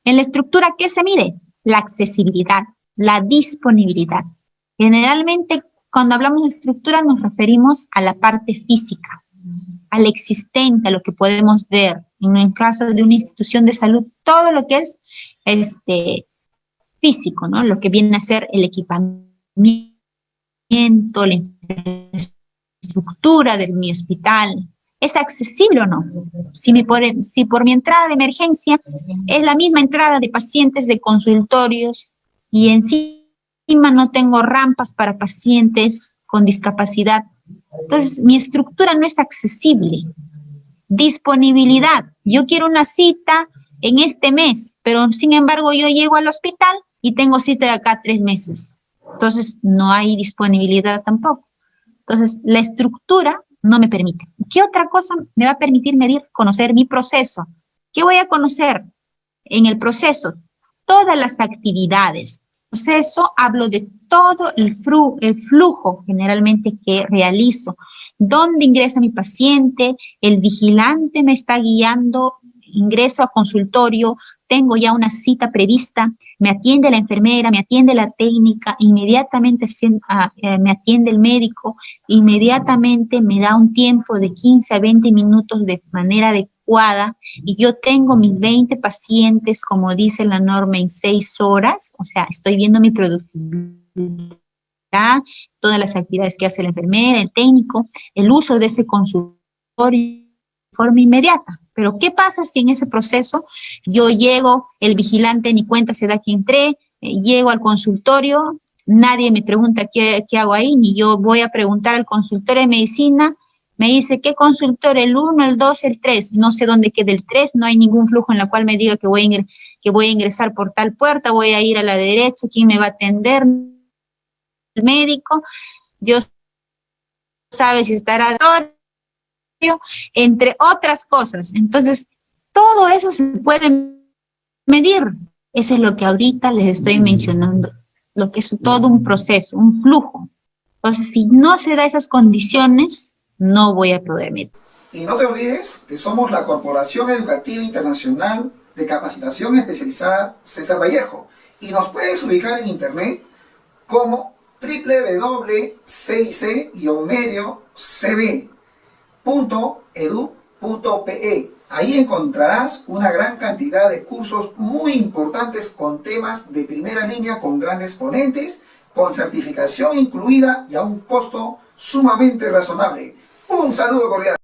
En la estructura, ¿qué se mide? La accesibilidad, la disponibilidad. Generalmente, cuando hablamos de estructura, nos referimos a la parte física, al existente, a lo que podemos ver. En el caso de una institución de salud, todo lo que es físico, ¿no? Lo que viene a ser el equipamiento, la infraestructura de mi hospital, ¿es accesible o no? Si por mi entrada de emergencia es la misma entrada de pacientes de consultorios y encima no tengo rampas para pacientes con discapacidad, entonces mi estructura no es accesible. Disponibilidad, yo quiero una cita en este mes, pero sin embargo yo llego al hospital y tengo cita de acá a 3 meses. Entonces, no hay disponibilidad tampoco. Entonces, la estructura no me permite. ¿Qué otra cosa me va a permitir medir? Conocer mi proceso. ¿Qué voy a conocer en el proceso? Todas las actividades. Proceso, hablo de todo el flujo generalmente que realizo. ¿Dónde ingresa mi paciente? El vigilante me está guiando. Ingreso a consultorio, tengo ya una cita prevista, me atiende la enfermera, me atiende la técnica, inmediatamente me atiende el médico, inmediatamente me da un tiempo de 15 a 20 minutos de manera adecuada y yo tengo mis 20 pacientes, como dice la norma, en 6 horas, o sea, estoy viendo mi productividad, todas las actividades que hace la enfermera, el técnico, el uso de ese consultorio de forma inmediata. Pero ¿qué pasa si en ese proceso yo llego, el vigilante ni cuenta se da que entré, llego al consultorio, nadie me pregunta qué hago ahí, ni yo voy a preguntar al consultorio de medicina, me dice, ¿qué consultorio? El 1, el 2, el 3, no sé dónde queda el 3, no hay ningún flujo en la cual me diga que voy a ingresar por tal puerta, voy a ir a la derecha, ¿quién me va a atender? El médico, Dios sabe si estará entre otras cosas. Entonces, todo eso se puede medir. Eso es lo que ahorita les estoy mencionando, lo que es todo un proceso, un flujo. Entonces, si no se da esas condiciones, no voy a poder medir. Y no te olvides que somos la Corporación Educativa Internacional de Capacitación Especializada César Vallejo y nos puedes ubicar en internet como www.cic-medio-cb.edu.pe. Ahí encontrarás una gran cantidad de cursos muy importantes con temas de primera línea, con grandes ponentes, con certificación incluida y a un costo sumamente razonable. Un saludo cordial.